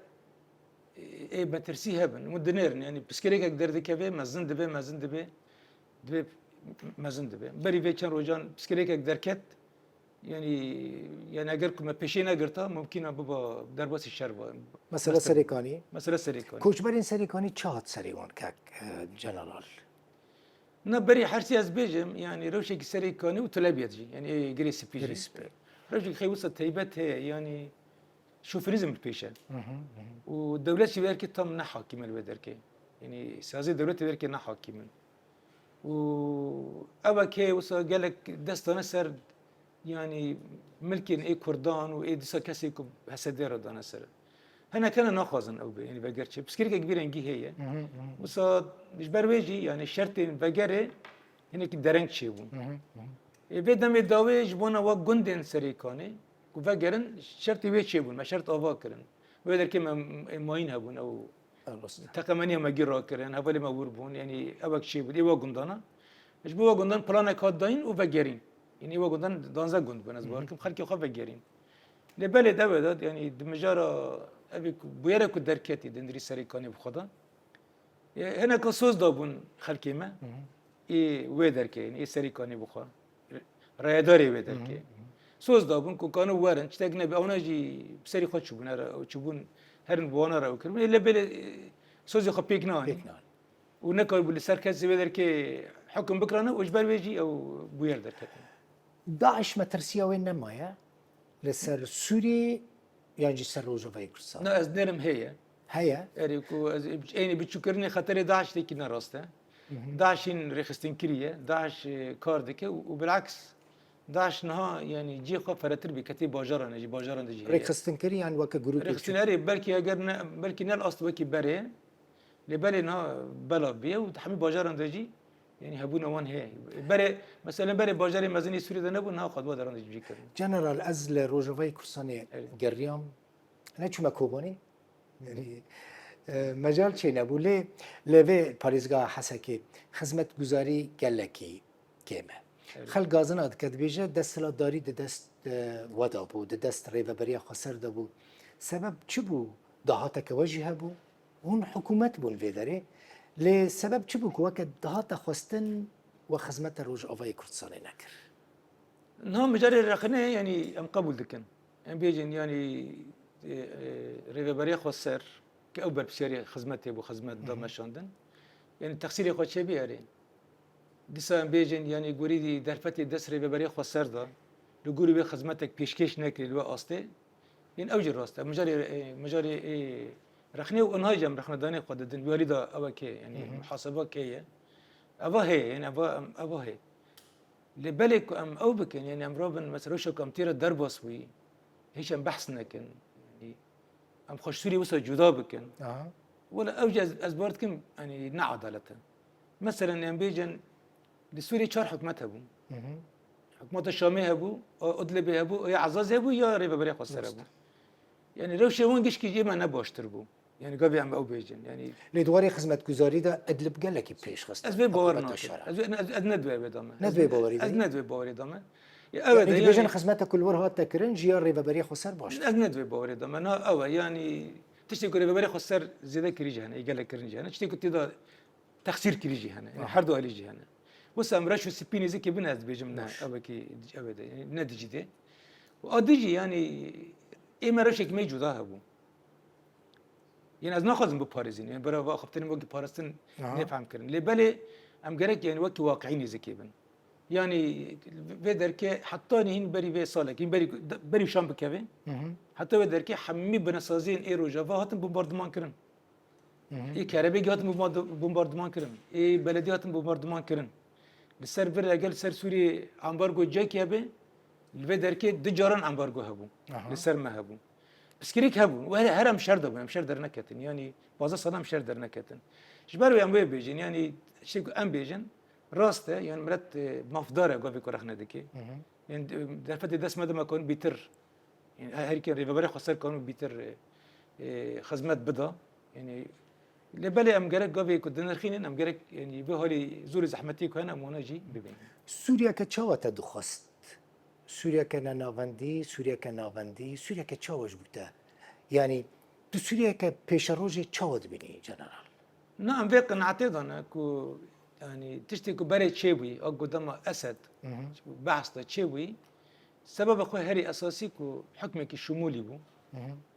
ايه ما ترسيها بن مدنير يعني بسكريك اقدر دكبه ما زند به ما زند به دبي ما زند به بري في كان روجان بسكريك اقدر كت يعني اقركم بيشينا قرطا ممكن بابا دربس الشربه مثلا سريكاني مثلا سريكاني كوچبرين سريكاني تشات سريوان كاك جنرال نبري حرسي از بيجم يعني روشك سريكاني وتلابيتجي يعني ايه جريس بيجي روشك خيوصه تيبت هي يعني شوفريزم البيشة والدولات شي بيركي تم نحاكم البدركي يعني سازي دولات بيركي نحاكم وأبا كي وصل قالك دستنا سر يعني ملكين اي كردان واي دسا كاسيكو هسدير دانا سر هنا كان ناخذن او يعني بقرتش بس كيركا كبيره نجي هي وصل مش برويجي يعني الشرط بقري هناك درنك شيبون بيدم الدواج بونا وجندن سريكاني وفجرن شرط يشيبون ما شرط أفاكرن ويقدر كم ماين هبون أو تقمنيه ما جرا كرن هبالي ما وربون يعني أباك شيبون إيوا جندنا إيش بوا جندن بلانا كادين وفجرين يعني إيوا جندن دانزا جند بالنسبة لكم خلك يخاف فجرين لبلد أبدا يعني دمجارة أبيك بيرا كدركتي دندري سريكاني بخدا هنا كسوز دابون خلكي ما إيه ويدر كي يعني إيه سريكاني بخا رياداري ويدر كي سوز دابون كو كانوا وارن تشتاقنا بأونا جي بسري خد شبون أو شبون هرن بوانا راو كرم إلا بل سوز يخبيك ناني ونكوا بالسر كذا بدر كي حكم بكرنا وإجبار بيجي أو بوير در كتن داعش ما ترسيا وين نمايا لسر سوري يعني سر روجافاي كردستان نا از نرم هي هيا يعني كو يعني بتشكرني خاطر داعش تيكي نراسته داعشين رخصتين كريه داعش كاردك وبالعكس داعش نها يعني جي خو فرتر بكتي باجران جي باجران جي هي ريكستنكري يعني وكا جروب رخصتين اري بلكي اگر بلكي نال اصل وكي بري لبالي نها بلا بيه وتحمي باجران جي يعني هبونا وان هي بري مثلا بري باجري مزني سوري ده نبو نها قد بادران جي كرن جنرال ازل روجافاي كردستان جريام انا شو مكوبوني يعني مجال چه نبو لوی پاریزگاه حسکی خدمت گزاری گلکی کمه خلق گازن کد بیجه دست داری دست ودا بو دست ریوبری خسر دبو سبب چه بو دهات کواجی هبو اون حکومت بون ویداره لسبب چه بو که وقت دهات خواستن و خدمت روج آوای کردستان نکر نها مجري رقنه يعني ام قبول دكن ام بيجن يعني ريفبريا خسر كأوبر بسيري خدمتي ابو خدمت دمشاندن يعني تقصيري خود شي بياري ديسا ام بيجن يعني غوريدي درفتي دس ريفبريا خسر دا لغوري بي خدمتك بيشكيش نكري لو استه يعني اوجي راسته مجري رخنه وانهاجم رخنه داني قد دن والدا اوكي يعني محاسبه كيه ابا هي يعني ابا هي لبالك ام او بكن يعني ام روبن مثلا شو كم تير دربوس وي هيش ام بحث نكن يعني ام خوش سوري وسا جدا بكن ولا اوجز ازبارت كم يعني نا عدالته مثلا ام بيجن لسوري شار حكمتها بو حكومة الشامية هبو ادلبي هبو يا عزاز هبو يا ريبا بريق وسر هبو يعني لو شوون قش كي جيما نباشتر بو يعني قبي ام او بيجن يعني لدواري خدمت گزاری دا ادلب گلکی پیش خست از باور ناکن از ندوی بدامه ندوی باوری از ندوی باوری دامه يعني دي بيجن خدمتك كل ورها تكرن جيار ريبابري خسر باش از ندوی باوری دامه نه او يعني تشتي كوري ببري خسر زياده كريجي هنا يقال لك كريجي هنا تشتي كنت دا تخسير كريجي هنا يعني حر دو هليجي هنا بس امرش سبيني زي كي بناز بيجمنا او كي ابدا يعني ندجي دي وادجي يعني اي مرشك ما جدا هبو يعني از ناخذ بباريزين يعني برا خفتني وقت بارستن نفهم كرن لبالي ام جرك يعني وقت واقعيني زكيبن يعني بدر كي حطاني هين بري في صالك هين بري شام بكافي حتى بدر كي حمي بنسازين ايرو جافا هاتن بومباردمان كرن اي كهرباء هاتن بومباردمان كرن اي بلدي هاتن بومباردمان كرن السيرفر اقل سر سوري امبارجو جاك يابي بدر كي دجارن امبارجو هبو لسر ما هبو بسكريك هبو وهرم شرد ابو مشر در نكتن يعني بازا صدام شر در نكتن جبرو ام بيجن يعني شيء ام بيجن راسته يعني مرت مفداره قوي كرخنا دكي يعني در فتره دس مدام كون بيتر يعني هر كان ريفبري خسر كانوا بيتر خدمت بدا يعني لبالي ام جرك قوي كنت نرخين ام جرك يعني بهولي زور زحمتي كان اموناجي ببين سوريا كتشاوة تدخست سوريا كنافندي سوريا كنافندي سوريا كتشاوش بوتا يعني تو سوريا كبيشروجي تشاود بني جنرال نعم فيق نعتقد كو يعني تشتكي بري تشيوي او قدام اسد بحث تشيوي سبب اخو هري اساسي كو حكمك الشمولي بو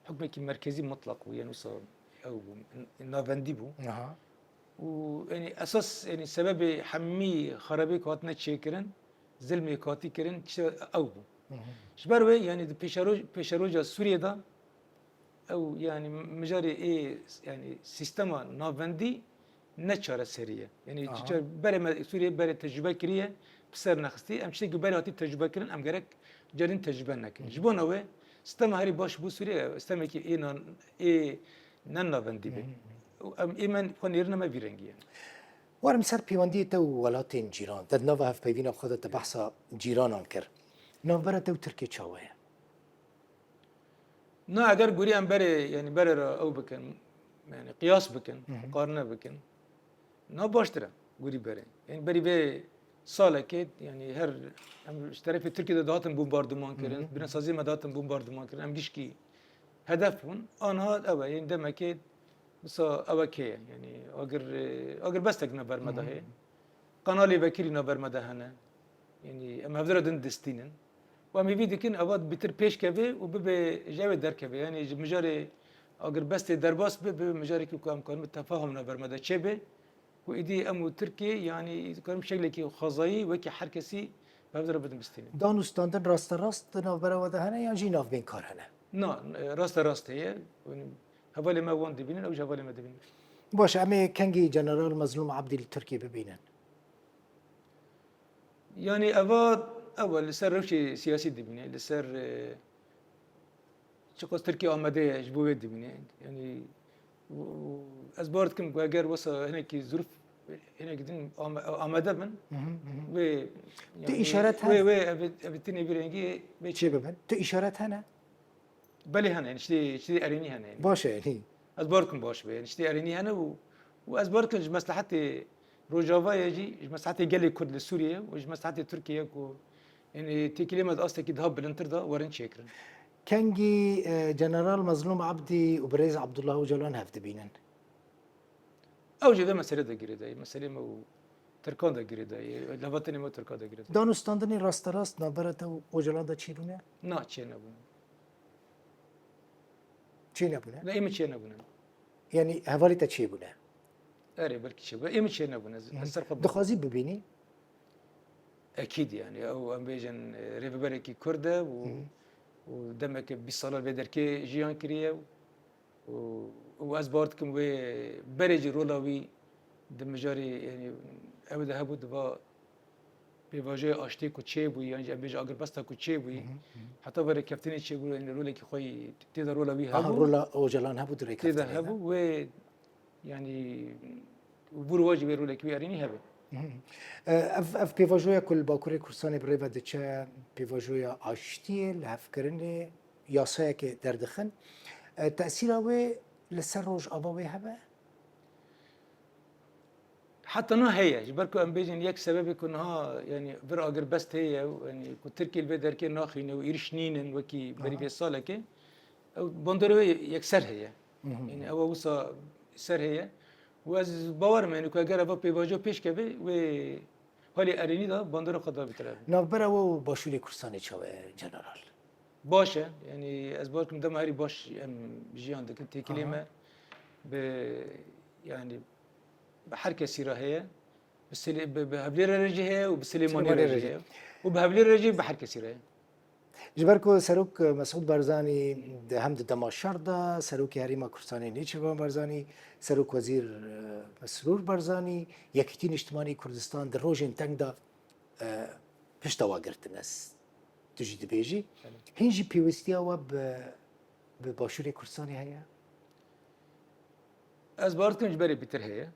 حكمك المركزي مطلق يعني صار او نافندي بو ويعني اساس يعني سبب حمي خرابي كاتنا تشيكرن زلمي كاتي كرن او بو شبروي يعني بيشروج سوريا دا او يعني مجاري ايه يعني سيستما نافندي نشاره سريه يعني بري سوريا بري تجربه كريه بسر نخستي ام شتي بري هاتي تجربه كرن ام جرك جارين تجربه نكن جبونا و سيستما هري باش بو سوريا سيستما كي ايه نان نافندي بي ام ايمن خنيرنا ما بيرنجي يعني وارم سر بيواندي تو ولاتين جيران تد نوفا هف بيفينا خدت بحثا جيران انكر نوفرا تو تركي تشاوية نا اگر غوري ام بري يعني بري او بكن يعني قياس بكن مقارنه بكن نا باشترا غوري بري يعني بري بي سالكت يعني هر ام اشترى في تركيا داتن بومباردمان كرن بنا سازي ما داتن بومباردمان كرن ام ديشكي هدفهم انها او يعني دمكت بس اوكي يعني اگر بس تك نبر مده هي قنالي بكري نبر مده هنا يعني ام هفدر دن دستينن وام يفيد كن اباد بتر بيش كبي وبب جاوي در كبي يعني مجاري اگر بس درباس بمجاري كي كم كان متفاهم نبر مده شبه وايدي امو تركي يعني كان بشكل كي خزاي وكي حركسي هذا بدهم بستني. دانوستاندن راست نافبرا وده هنه یا جی ناف بین کار هنه نا راست هي هفالي ما وان دبينن او هفالي ما دبينن. باشه اما کنگی جنرال مظلوم عبدی ترکی ببینن يعني اول لسر روشي سياسي دبينه لسر شقص تركيا آمده جبوه دبينه يعني از بارد كم اگر وصا هناك ظروف هناك دين آمده من و تو اشارت هست؟ و ابتني برنگي چه ببین؟ تو اشارت هنه؟ بله هنا يعني شتي اريني هنا يعني باشه یعنی از باركم باش به يعني شتي اريني هنا واز باركم مصلحتي روجافا يجي مصلحتي قال كرد لسوريا وج مصلحتي تركيا كو يعني تي كلمه اصلا كده هب الانتر ده ورن شكرا کنگی جنرال مظلوم عبدی و بريز عبد الله وجلان هفت بینن او جدا مساله ده جريده مساله مو تركان ده جريده لفتني مو تركان ده جريده دانوستاندنی راست نافبرا تا وجلان دا چی بونه؟ نا تشينا بون چی نبونه؟ لا ايم تشينا بون یعنی حوالی تا چی بونه؟ اري بلكي شباب ايم تشينا بون السرقه دخوازی ببینی؟ اكيد يعني او ام بيجن ريفبركي كرده ودمك بالصلاه بدركي جيان كريه واز بارتكم و برج رولاوي دمجاري يعني ابدا هبو دبا بواجه اشتي كو تشيبو يعني ام بيج اگر بستا كو تشيبو حتى بري كابتني تشيبو ان رولا كي خوي تيدا رولاوي آها هبو رولا وجلان هبو دری تيدا کفتنی هبو و يعني برواجي رولا كي اريني هبو اف پیواژویا کل باکوری کورسانی بری و دچه پیواژویا آشتیه لحف کرنه یاسایی که دردخن تأثیر اوه لسر روش آباوی هبه؟ حتى نو هي جبركو ام بيجن يك سبب يكون ها يعني برا اگر بست هي يعني كو تركي البدر كي ناخين ويرشنين وكي بري في صالك او بندرو يكسر هي يعني او وصا سر هي واز باور من كو اگر ابا بيواجو پیش كبي و حالي اريني دا بندرو خدا بتره نافبرا و باشوری کورسانی چاوه جنرال باشه يعني از بالكم دم هاري باش ام جيان دك تي كلمه ب يعني بحركه سيره هي بهبلير رجي هي وبسليماني سليماني رجي رجي. هي وبهبلير رجي بحركه سيره هي جبركو سروک مسعود برزانی ده هم ده دماشر ده سروک هریما کورسانی نیچوان برزانی سروک وزیر مسرور برزانی یکیتین اجتماعی کردستان در روژن تنگ ده پشتوا گرتن است تجید بیجی هنجی پیوستیا و به باشوری کردستانی هیا از بارتكم جبري بيتر هي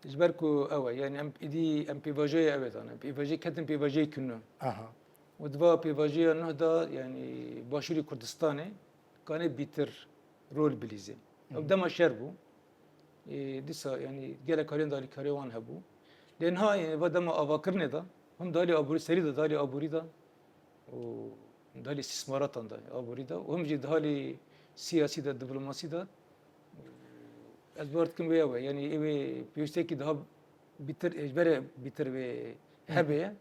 جبركو او يعني ام ايدي ام بيفاجي ابدا ام بيفاجي كتم بيفاجي كنو آها ودفا بيفاجي النهضه يعني باشوري كردستاني كان بيتر رول بليزي او دما شربو ديسا يعني جالا كارين دالي كاريوان هبو لان هاي ودما افاكرني دا هم دالي ابوري سري دا دالي ابوري دا و دالي استثمارات دا ابوري دا وهم جي دالي سياسي دا دبلوماسي دا از بارتكم ويا يعني ايه بيوستيكي ده بيتر اجباري بيتر هبه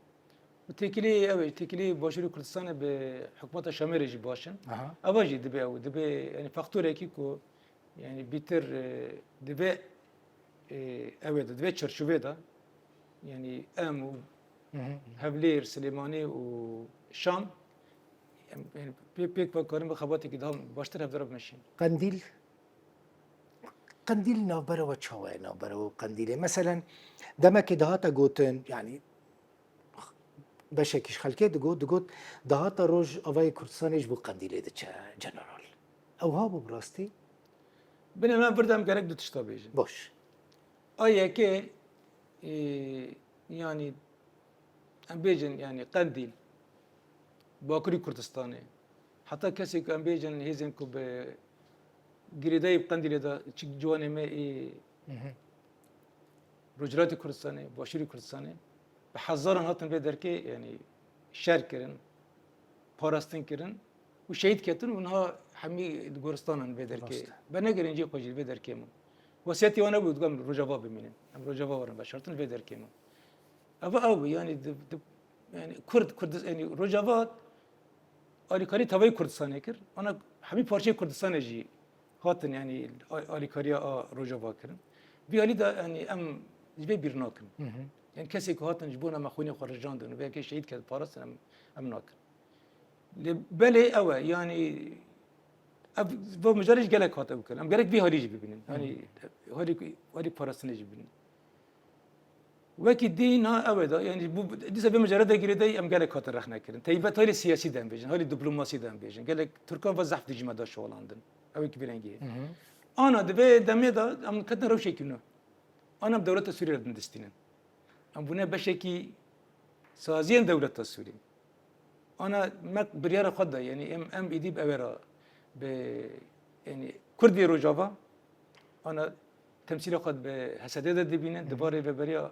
وتكلي اوي تكلي باشوري كردستان بحكومه الشامل يجي باشن آها اواجي دبي او دبي يعني فاكتور كيكو يعني بيتر دبي اوي دبي تشرشوفي ده يعني ام هبلير سليماني وشام يعني بيك بكارم بخباتي كده باشتر هبدرب ماشين قندیل قندیل نافبرا و چاوه نافبرا و قندیله مثلا دمك دهاتا گوتن يعني بشكش خلكي دقوت دهاتا روج أواي كردستانيش بو قنديلي ده جنرال أو هابو براستي بنا ما بردم قالك دو تشتابيجن باش ايه كي يعني ام بيجن يعني قنديل باكري كردستاني حتى كسي ام بيجن هيزن كو قريداي بقنديل ده تشك جواني ما رجراتي كردستاني باشوري كردستاني بحذرن هاتن في دركي يعني شر كرن باراستن كرن وشهيد كتن ونها حمي جورستان في دركي بنقرن جي قجيل في دركي مو وسيتي وانا بود قام رجافا بمنين ام رجافا ورن بشرتن في دركي مو ابا او يعني يعني كرد يعني رجافات آلیکاری تبعی کردستان کرد. آن همین پارچه کردستان جی هاتن يعني آلیکاریا روجا واکرن. بیالی دا يعني ام جبه بیرناکن. يعني كسي كهاتن جبونا مخوني خرجان دون بيك شهيد كذا فارس ام ناكر بالي أوى يعني بو مجرد قالك هات أبوكر أم قالك بيه هاري جيب بينن يعني هاري فارسني جيب بينن وكي دين ها أبدا يعني دي سبب مجرد قريدي أم قالك هات الرخنا كرن تيبت هاري السياسي دام بيجن هاري الدبلوماسي دام بيجن قالك تركان وزحف تجي مدى شغل عندن أوي كبيرنجي أنا دبي دمي دا أم كتنا روشي كنا أنا بدولة سوريا دستينن أم بنا بشكي سازين دولة سوريا أنا ما بريارة خدا يعني أم إيدي بأورا يعني كردي روجافا أنا تمثيل خد بحسادة دبينن دبارة ببريا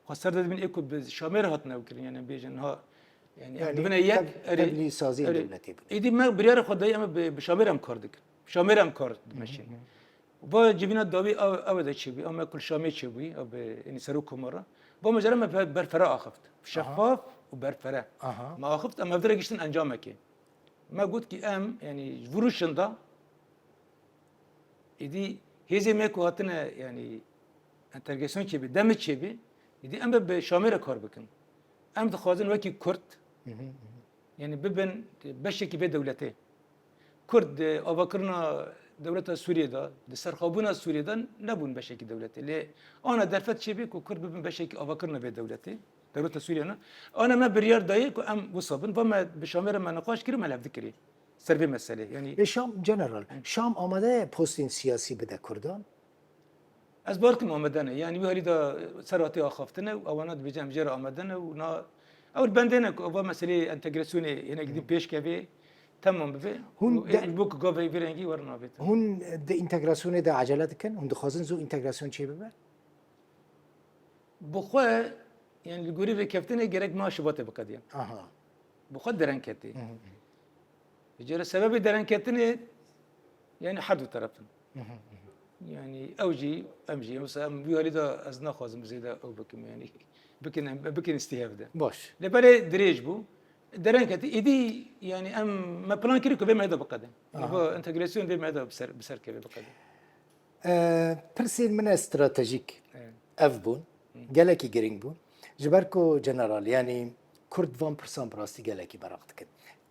خسر دبين إيكو بشامير هاتنا وكرين يعني بيجن ها يعني دبنا يك تبلي سازين دولتي إيدي ما بريارة خدا أما بشامير أم كاردك بشامير أم كارد ماشين وبا جبنا الدابي أو ده شيء أما كل شامي شيء بي أو يعني سروق مرة با مجرد ما برفراء أخفت شفاف وبرفراء ما أخفت أما بدري قشتن أنجامك ما قلت كي أم يعني فروشن ده إدي هذي ما كواتنا يعني انترجسون شيء بدم شيء بي إدي أم بشامير كار بكن أم تخازن وكي كرد يعني ببن بشكي بدولته كرد أفكرنا دولة سوريا ده دسرخابونا سوريا ده نبون بشكل دولتي ليه أنا درفت شبيك وكرد ببن بشكل أفكرنا بدولتي دولة سوريا أنا ما بريار دايك وأم وصابن فما بشامير ما نقاش كريم على ذكري سربي مسألة يعني شام جنرال شام آماده پستین سیاسی بده کردان أسبارك محمدانة يعني وهري ده سراتي أخافتنا أو أنا بيجام جرا آمدنا ونا أو البندنا أو مسألة انتجراسيوني هنا قديم بيش كبي تمام بفي البوك قابي بيرنجي ورنا بيت هون ده انتگراسیون ده عجلت کن هون دخوازن زو انتگراسیون چی ببر بخوا يعني الجوري ركبتني جرك ما شبته بقديم بخوا درن كتي يجرى السبب درن كتني يعني حد طرفن يعني أوجي أمجي مثلا بيوليدا أزنا خازم زيدا أو بكم يعني بكن استهاب ده باش لبالي دريج بو درن كتي إدي يعني أم ما بلان كريكو بما هذا بقدم هو انتجراسيون بما هذا بسر كبي بقدم پرسین من استراتژیک اف بون گلکی گرینگ بون جبرکو جنرال یعنی کرد وان پرسان براستی گلکی براقت کن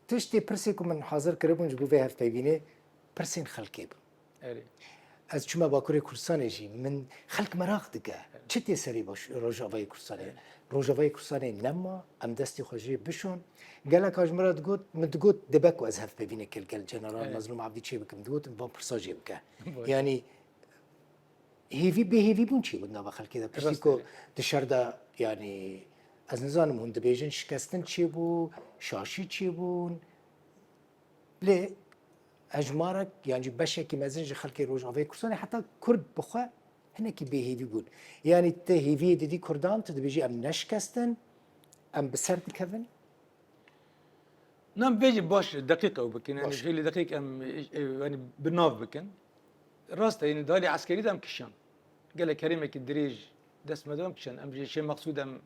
تشتی پرسی که من حاضر کربون جبو به هف پیبینه پرسین خلقی بون أري از چما باکوری کورسانه جی من خلق مراق دگه چتی سری باش روجاوای کورسانه روجاوای کورسانه نما ام دستی خوشی بشون گلک آج مراد گوت مدگوت دبک و از هف پیبینه کل گل جنرال مظلوم عبدی چی بکم دگوت وان پرساجی بکه یعنی هیوی به هیوی بون چی بود نوا خلقی دا پرسی که دشرده يعني از نظام هند بیجن شکستن چی بو شاشی چی بون لی اجمارك يعني بشكي مازنج خلقي روجافي كردستان حتى كرد بخوا هنا كي بيهيفي بون يعني تهيفي دي كردان تدبيجي ام نشكستن ام بسرد كفن نعم بيجي باش دقيقة وبكن يعني شيء اللي دقيق أم يعني بالناف بكن راسته يعني دالي عسكري ده أم كشان قال لك كريمة كدريج دست مدام كشان أم شيء مقصود أم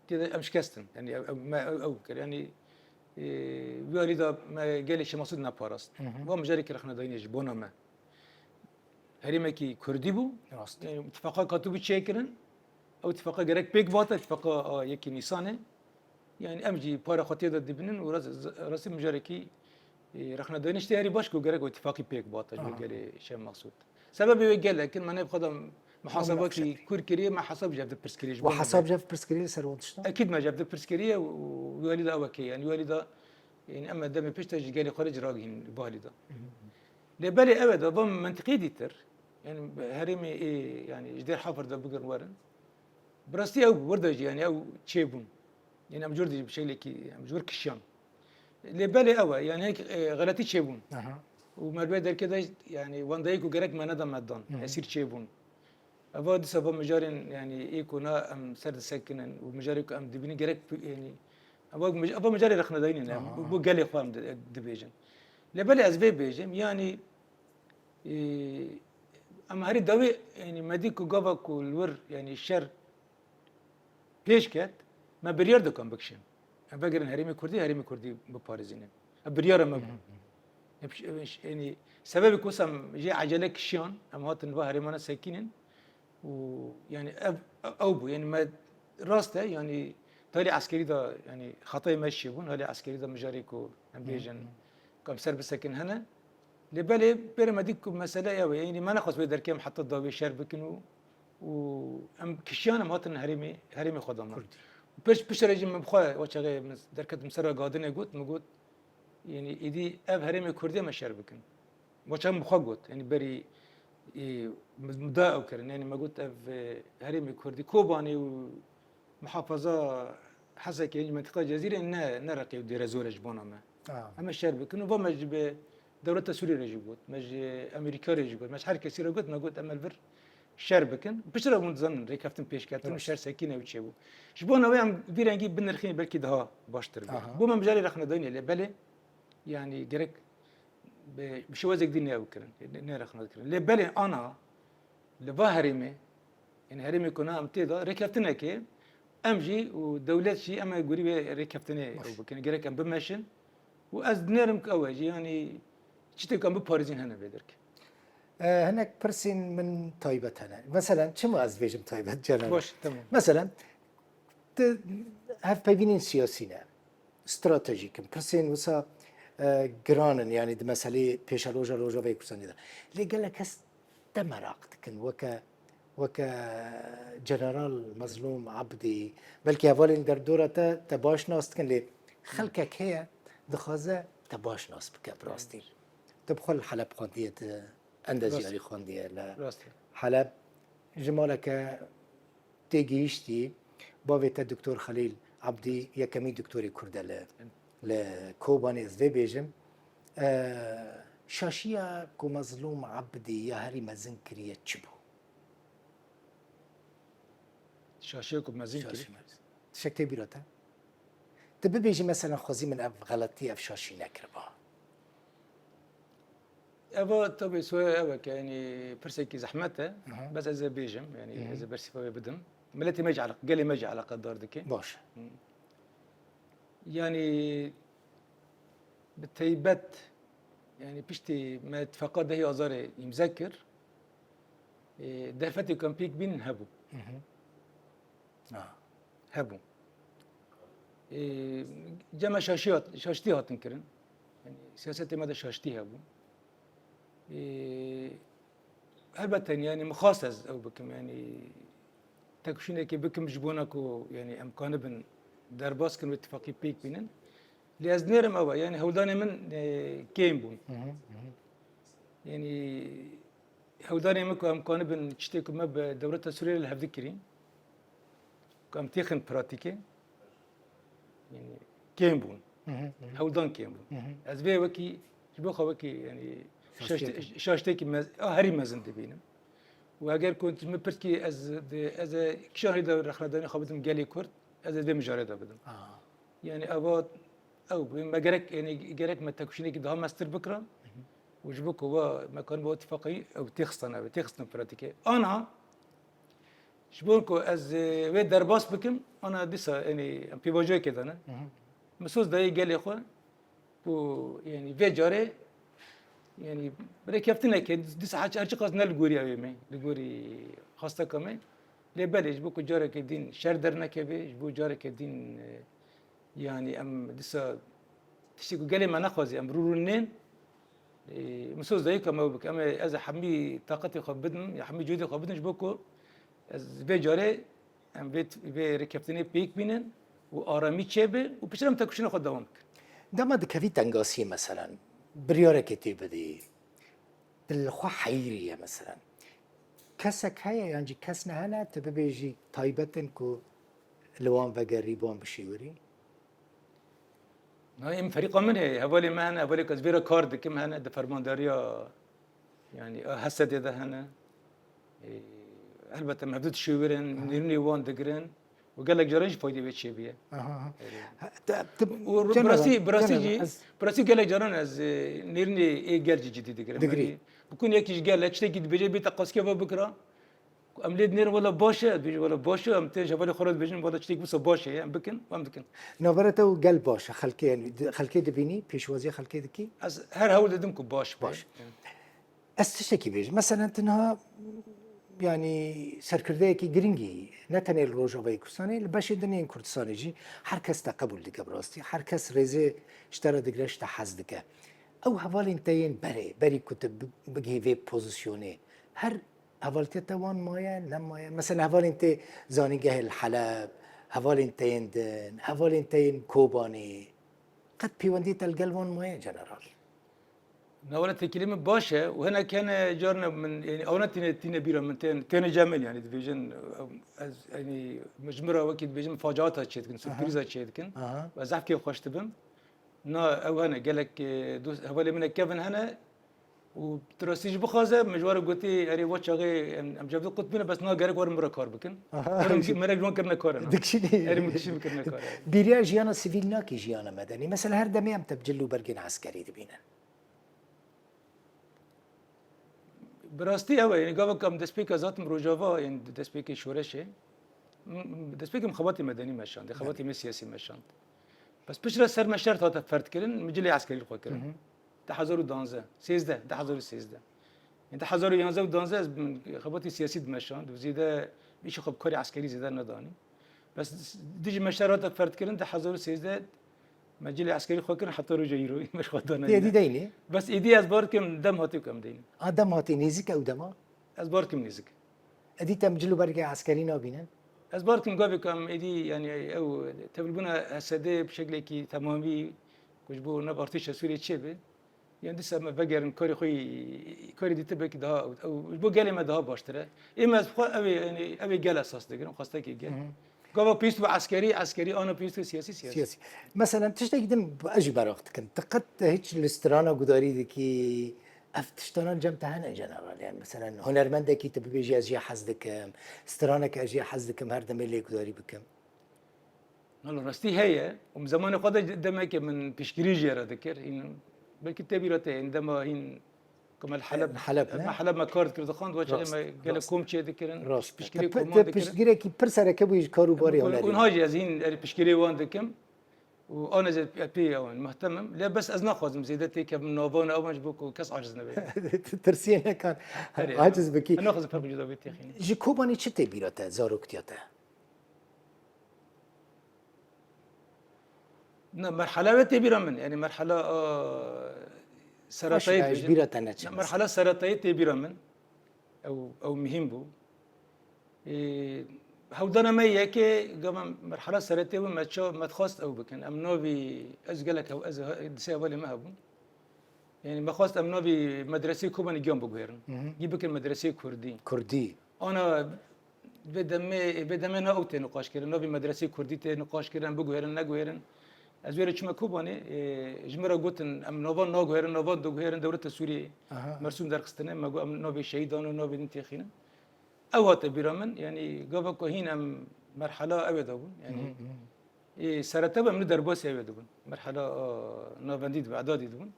كذا أم شكستن يعني أو ما أو يعني بيقولي ده ما قال لي شيء مقصود ناباراست ومجاري كرخنا دايني جبونا ما هريمة كي كردي بو يعني اتفاقا كاتوبي تشيكرن أو اتفاقا جرك بيك فاتا اتفاقا يكي نيسانه يعني أمجي بارا خطية ده دبنن وراسي مجاركي رخنا دانش تهري باش كو جرك اتفاقي بيك باتا جو قال شيء مقصود سبب قال لكن ما نبخذ محاسبات كوركريه ما حسب جاب برسكريه وحسب جاب برسكريه سروتشتا اكيد ما جاب برسكريه ووالده اوكي يعني والده يعني اما دم بيشتاج قال خرج راجين والده لبالي ابدا ضم منطقي ديتر يعني هرمي ايه يعني جدير حافر ده بقر ورن براستي او وردج يعني او تشيبون يعني ام جوردي بشيء لك ام جور كشيان لبالي او يعني هيك غلطي تشيبون وما بدل كده يعني وان دايكو جرك ما ندم مدان يصير تشيبون أفاد سبب مجارين يعني يكونا أم سرد سكنن ومجاريك أم دبني جرك يعني أبغى مجاري رخنا داينين أبغى قالي خوام دبيجن لبلي أزبي بيجم يعني أما هري داوي يعني مديك وجابا كل يعني الشر بيش كات ما بريار دكان بكشين أبغى هريمي كردي بباريزين بريار ما يعني سبب كوسام جي عجلك شيان أما هات نباه هريمانا ساكنين ويعني أوبو يعني ما راسته يعني تالي عسكري دا يعني خطأ ماشي بون هالي عسكري دا مجاريكو ام بيجن كم سر بسكن هنا لبالي بير ما ديكو مسألة يعني ما ناخذ بدر كم حتى ضوي شر بكنو و ام كشيانا ماتن هرمي خدامنا بيش رجيم مبخوا وشغي دركت مسرة قادنة قلت يعني إيدي أب هرمي كردي ما شر بكن وشام مبخوا قلت يعني بري مداء أو كرن يعني ما قلت أب هرمي كردي كوباني ومحافظة حسك يعني منطقة جزيرة نرقي ودير زور جبونا ما أما الشر بكن وما جب دولة سوريا رجبوت مج أمريكا رجبوت مش حركة سيرة قلت ما قلت أما الفر شر بكن بشرا من ظن ريكافتن بيش كاتن شر سكينة وتشيبو شبونا ويام فيرانجي بنرخين بلكي ده باشتر بو ما مجالي رخنا دنيا لبالي يعني جرك بشو وزك دنيا وكرن نرخنا كرن لبالي أنا لباهرمي يعني هرمي كنا أمتيدا ريكافتنا كي أمجي ودولات شيء أما يقولي ريكافتنا أو بكن جرك أم بمشن وأز نرم كأواجي يعني شتى كم بباريزين هنا بدرك هناك برسين من طيبة هنا مثلا شو ما أزبيجم طيبة جنرال باش تمام مثلا هاف بيبينين سياسينا استراتيجيكم برسين وسا جرانن يعني دي مسألة بيش روجا بيكوسان ده اللي قال لك هس تمراقتكن وكا جنرال مظلوم عبدي بلكي هفالين در دورة تباش ناستكن لي خلقك هي دخازة تباش ناس بك براستي تبخل حلب خاندية اندازياري خاندية لا حلب جمالك تيجيشتي بابت الدكتور خليل عبدي يا كمي دكتوري كردة لكوباني زي بيجم شاشية كو مظلوم عبدي يا هري مزنكرية تشبو شاشية كو مزنكرية شكتي بيروتا تبي بيجي مثلا خوزي من أف غلطية في شاشي نكربا أبا طبي سواء أبا يعني برسيكي زحمته بس إذا بيجم يعني إذا برسي فوي بدم ملتي ماجي على قالي ماجي على قدر دكي باش يعني بالتيبات يعني بيشتي ما اتفقد هي أزاري يمذكر دفتي كان بيك بين هبو هبو جمع شاشتي هاتنكرن يعني سياستي ماذا شاشتي هبو البته يعني مخاصز او بكم يعني تكشينه كي بكم جبونكو يعني امكان بن درباس كن اتفاقي بيك بينن لازنيرم او يعني هوداني من كيم بون يعني هوداني مكو امكان بن تشتيكو ما بدوله سوريا اللي هفذكرين كم تيخن براتيكي يعني كيم بون هودان كيم بون از بي وكي جبو خوكي يعني شاشتك هري مازن دبينم واگر كنت مبرتكي از كشان هيدا رخلداني خابتم قالي كرد از دي مجارده بدم يعني اباد او ما جرك يعني جرك ما تكشيني كده ماستر بكره وجبك هو مكان بو اتفاقي او تخصنا براتيكي انا شبونكو از وي درباس بكم انا ديسا يعني في بوجوي كده انا مسوس داي قالي اخو يعني في جاري يعني بريك يفتنا كده دي ساعات أرجع قصنا الجوري أوي الجوري خاصة كمان لبلش بوكو جارة كدين شردرنا كبي جبو جارة كدين يعني أم دسا تشتكوا قالي ما نخوزي أم رورنين مسوس ذاك ما بك أما إذا حمي طاقتي خبدن يا حمي جودي خبدن جبوكو از في جارة أم بيت في ركبتني بيك بينن وآرامي تشبه وبشرم تكشين خد دوامك دام دكافي تنقاسي مثلا بريارك تبدي الخوا حيرية مثلا كسك هيا يعني كسنا هنا تبي بيجي طيبة كو لوان بقريبون بشيوري هاي فريقة من هي هبالي ما هنا هبالي كزبيرة كارد كم هنا ده فرمانداريا يعني هسد ده هنا البته محدود شيورين نيرني وان دقرن وقال لك جرنج فايدة بيتشي بيه براسي قال لك جرن از نيرني ايه قال جديد دقرن بكون يكيش قال لك تشتكي بيجي بيتقص كيف بكره أمليد نير ولا باشا بيجي ولا باشا أم تيجي بالي خرج بيجي ولا تشتكي بس باشا يعني بكن وام بكن نبرته قال باشا خلكي يعني خلكي دبيني بيشوازي خلكي دكي از هر هول دمكم باش أستشتكي بيجي مثلا تنها يعني سرکرده کی گرینگی نه تنها روجاوی کردستانی البته دنیای کردستانی جی هر کس تقبل دیگه براستی هر کس رزه اشترا دیگرش تحز دیگه او حوالین تاین بری کتب بگی وی پوزیشنه هر حوالتی توان مایه نمایه مثلا حوالین تی زانیگه الحلب حوالین تاین دن حوالین تاین کوبانی قد پیوندی تلقلبون مایه جنرال نولا تكلمة باشا وهنا كان جارنا من يعني اونا تينا بيرا من تين جمل يعني ديفيجن يعني مجمرة وكي ديفيجن مفاجآت هاتشيتكن سربريز هاتشيتكن وزعف كيف خوش تبم نا او هنا قالك دوس هوالي من كيفن هنا وتراسيج بخازه مجوار قلتي يعني واتش غي ام جابت قطبنا بس نا قالك ورم مرا كار بكن ورم مرا جوان كرنا كارنا دكشني يعني مكشي كرنا كار بيريا جيانا سيفيل ناكي جيانا مدني مثلا هر دمي ام تبجلو برجن عسكري دبينا براستي أوي يعني قبل كم دسبيك ذاتم روجافا يعني دسبيك شورشة دسبيك مخابطي مدني مشان دي خابطي من سياسي مشان بس بشرة سر مشرت هذا فرد كلن مجلي عسكري الخوا كلن تحذروا دانزا سيزده تحذروا سيزده انت حذروا يانزا ودانزا من خابطي سياسي دمشان وزيدا بيش خب كاري عسكري زيدا نداني بس ديجي مشرت هذا فرد كلن تحذروا سيزده مجلي عسكري خوا كلن حتى رجع يروي مش خدانا دي ديني بس ايدي ازبار كم دم هاتي كم دين دم هاتي نيزك او دما ازبار كم نزك ادي تمجلو برجع عسكري نابينا أسباركم قبل كم إيدي يعني أو تبلبنا هسده بشكل كي تمامي كجبو نبارتيش سوري تشبه يعني دي سما بقر كاري خوي كاري دي تبك ده أو بو قال ما ده باشتره إما أبي يعني أبي قال أساس ده كنا خاصة كي قال قبل بيستو عسكري أنا بيستو سياسي مثلا تشتاق دم أجي براقت كنت تقد هيك الاسترانة قداري ذكي افتشتران جمت هنا جنرال يعني مثلا هنرمندك كي تبي بيجي أجي حزدكم استرانك أجي حزدكم هر دم اللي قداري بكم والله رستي هي ومزمان قد دمك من بيشكري جيرا ذكر إن بالكتاب يرتي عندما إن كما الحلب ما كارد كرد خاند وجه ما قال كوم شيء ذكرن بيشكري كوم ذكرن بيشكري كي برسر كبو يجكارو باري هنري ونهاجي زين بيشكري وان ذكم وانا زي بي او مهتم لا بس ازنا خوازم زيدتي كم نوفون او مجبوك كاس عجزنا به ترسينا كان عاجز بكي انا اخذ فرق جدا بيتي اخي جي كوباني تشتي بيراتا زاروكتياتا مرحلة تبيرة من يعني مرحلة سرطانية بيراتا مرحلة سرطانية تبيرة من او مهم بو هودانا ما يكي قام مرحلة سرطانية وما تشو ما تخاص او بكن امنوبي ازقلك او از دسي اولي ما هبو يعني ما خواست امنوبي مدرسة كوباني جنب بغيرن يبكن مدرسة كردي انا بدم انا اوت نقاش كردن نوبي مدرسة كردي نقاش كردن بغيرن نغيرن از ویرا چما کوبانی جمرا گوتن ام نوان ناگوهرن نوان دوگوهرن دولت سوریه مرسوم در قستنه مگو ام نوبی شهیدان و نوبی انتخینه او هات بیرامن يعني قبل كهين ام مرحله ابدا يعني سرتب من درباس ابدا مرحله نوفنديد بعدادي دون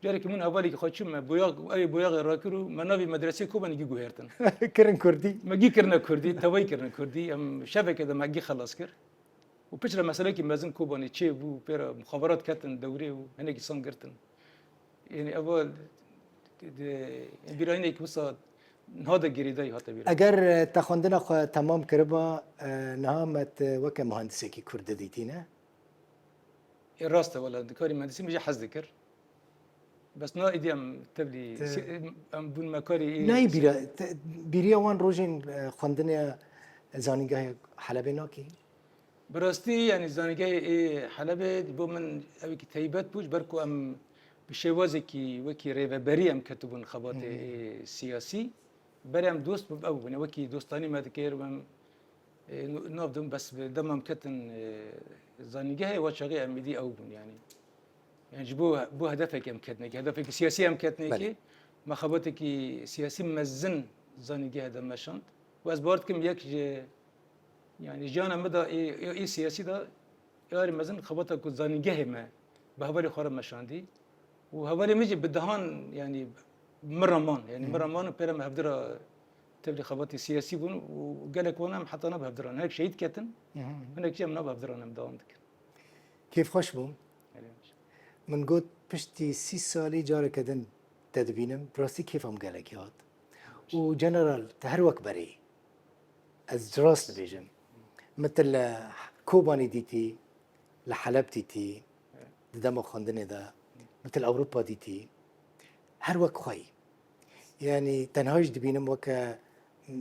جاري كمون اولي خدشم بوياغ اي بوياغ راكرو منابي مدرسه كوبان يجي جوهرتن كرن كردي ما جي كرنا كردي توي كرنا كردي ام شبكه ده ما جي خلاص كر وبشر مسألة كي مازن كوباني تشي بو بير مخابرات كاتن دوري وهناك سانغرتن يعني اول بيراينك وصل هذا جريداي هات بيرا اگر تخوندنا تمام كربا نهامت وك مهندسي كي كرد ديتينا الراسته ولا دكاري مهندسي مش حز ذكر بس نا ايدي ام تبلي ام بون مكاري ناي بيريا وان روجين خوندنا زانيغا حلبيناكي براستي يعني زانيغاي حلبة بو من ابي كتيبات بوش بركو ام بشوازي كي وكي ريبه بري ام كتبون خبات سياسي بري ام دوست او بنا وكي دوستاني ما ذكر وام نوبدم بس دمم كتن زانيغاي وشغي ام دي او يعني بو هدفك ام كتنك هدفك سياسي ام كتنك ما خباتك سياسي مزن زانيغاي هذا مشان وازبارتكم يك يعني جانا مدى اي سياسي ده ياري مزن خبطه كو زانيغه ما بهبالي خرم مشاندي وهبالي مجي بدهان يعني مرمان يعني مرمان بيرا مهبدرا تبلي خبطي سياسي بون وقالك وانا محطنا بهبدران هيك شهيد كاتن هناك شيء منا بهبدران مداوم دك كيف خوش بوم من قلت بشتي 6 سالي جاري كدن تدبينم براسي كيف ام قالك ياد وجنرال تهروك بري از جراس نبيجم مثل كوباني ديتي لحلب ديتي دمو خندني دا مثل أوروبا ديتي هروك خوي يعني تنهاج دبينم وكا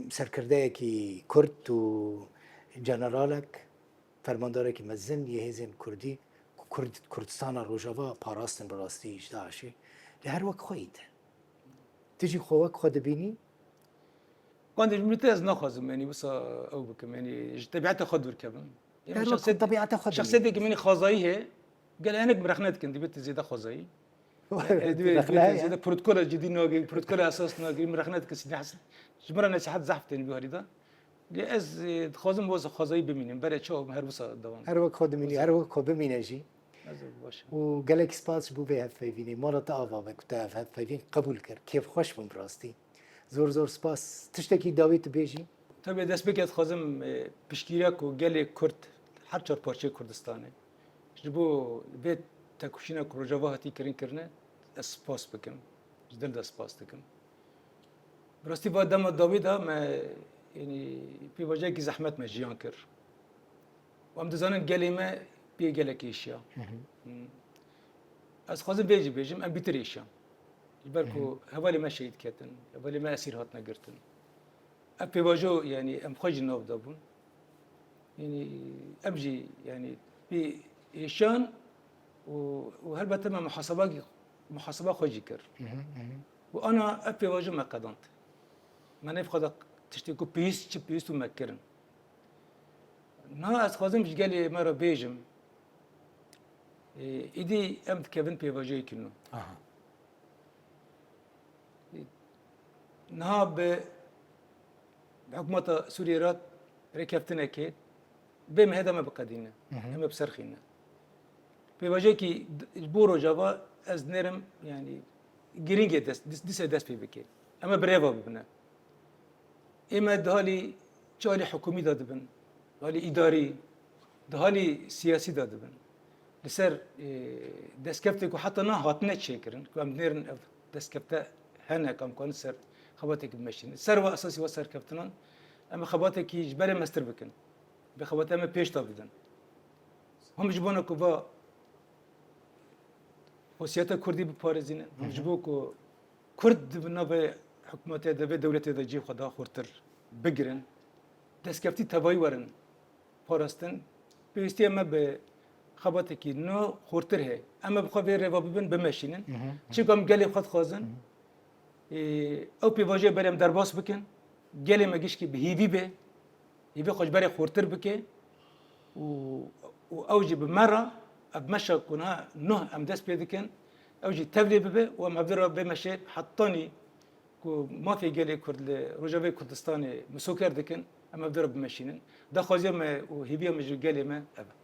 سركردايكي كرد و جنرالك فرماندارك مزن يهزن كردي كردستان روجافا باراستن براستي اجداشي لهروك خويد تجي خوك خود بيني كنت ممتاز ناخذ يعني بس او بكم يعني طبيعتها خد بركبن يعني هروك طبيعته خود شخصيتك يعني خزايه قال انا مرخنات كنت بيت زياده خزاي زياده بروتوكول الجديد نوغي بروتوكول اساس نوغي مرخنات كسي حسن جمره ناس حد زحفتني بهريدا لاز خازم وز خزاي بمين برا شو مهربصه دوام هروك خود مني هروك خود بمين جي باش وقالك سباس بو بها فيفيني مرة تافا بكتاف فيفين قبول كر كيف خوش من براستي زور زور سباس تشتكي داويت بيجي طبعا دست بكت خازم بشكيرك وقال كرد حتى بارشة كردستاني جبو بيت تاكوشينا كروجافا هاتي كرين كرنا اسباس بكم جدل ده اسباس تكم براستي بعد دم داويدا ما يعني في وجه کی زحمت ما جيان كر وام دزانن قالي ما بي قالك اشياء از خازم بيجم ام بيتر اشياء يباركو هوالي ما شهيد كاتن هوالي ما اسير هاتنا قرتن ابي واجو يعني ام خرج النوب دابون يعني امجي يعني في ايشان وهلبة ما محاسبة خوجي كر وانا ابي واجو ما قدنت ما نفقد تشتكو بيس ومكرن نا از خازم مش قال مرة بيجم ايدي امت كابن بي واجو كنو نهاب بحكومة سوريا ركبتنا كي بهم هذا ما بقدينا هم بسرخينا بوجه كي بورو جافا از نرم يعني جرينج دس دس في بكي اما بريفا ببنا اما دهالي جالي حكومي دادبن دهالي اداري دهالي سياسي دادبن لسر دسكفتك وحتى نا هاتنا تشيكرن كم نيرن دسكفتا هنا كم كون سر خباتك بمشين سر اساسي وسر كفتنان اما خباتك يجبر مستر بكن بخبات اما بيش بدن هم جبونا كوبا وسياتا كردي ببارزين هم جبوكو كرد بنابه حكومات دبي دولت دجي خدا خورتر بگرن دسكفتي تباي ورن پاراستن بيستي اما به خباتك نو خورتر هي اما بخوي روا ببن بمشينن چيكم قالي خد خازن او بيواجه برم درباس بكن قالي ما جيش كي بهيبي به يبي خوش بري خورتر بكي واوجي بمره بمشى كونها نه ام دس بيدكن اوجي تبلي ببه وما بدر بمشي حطوني كو ما في قالي كرد رجبي كردستاني مسوكر دكن اما بدر بمشينن ده خوزي ما وهيبي ما قالي ما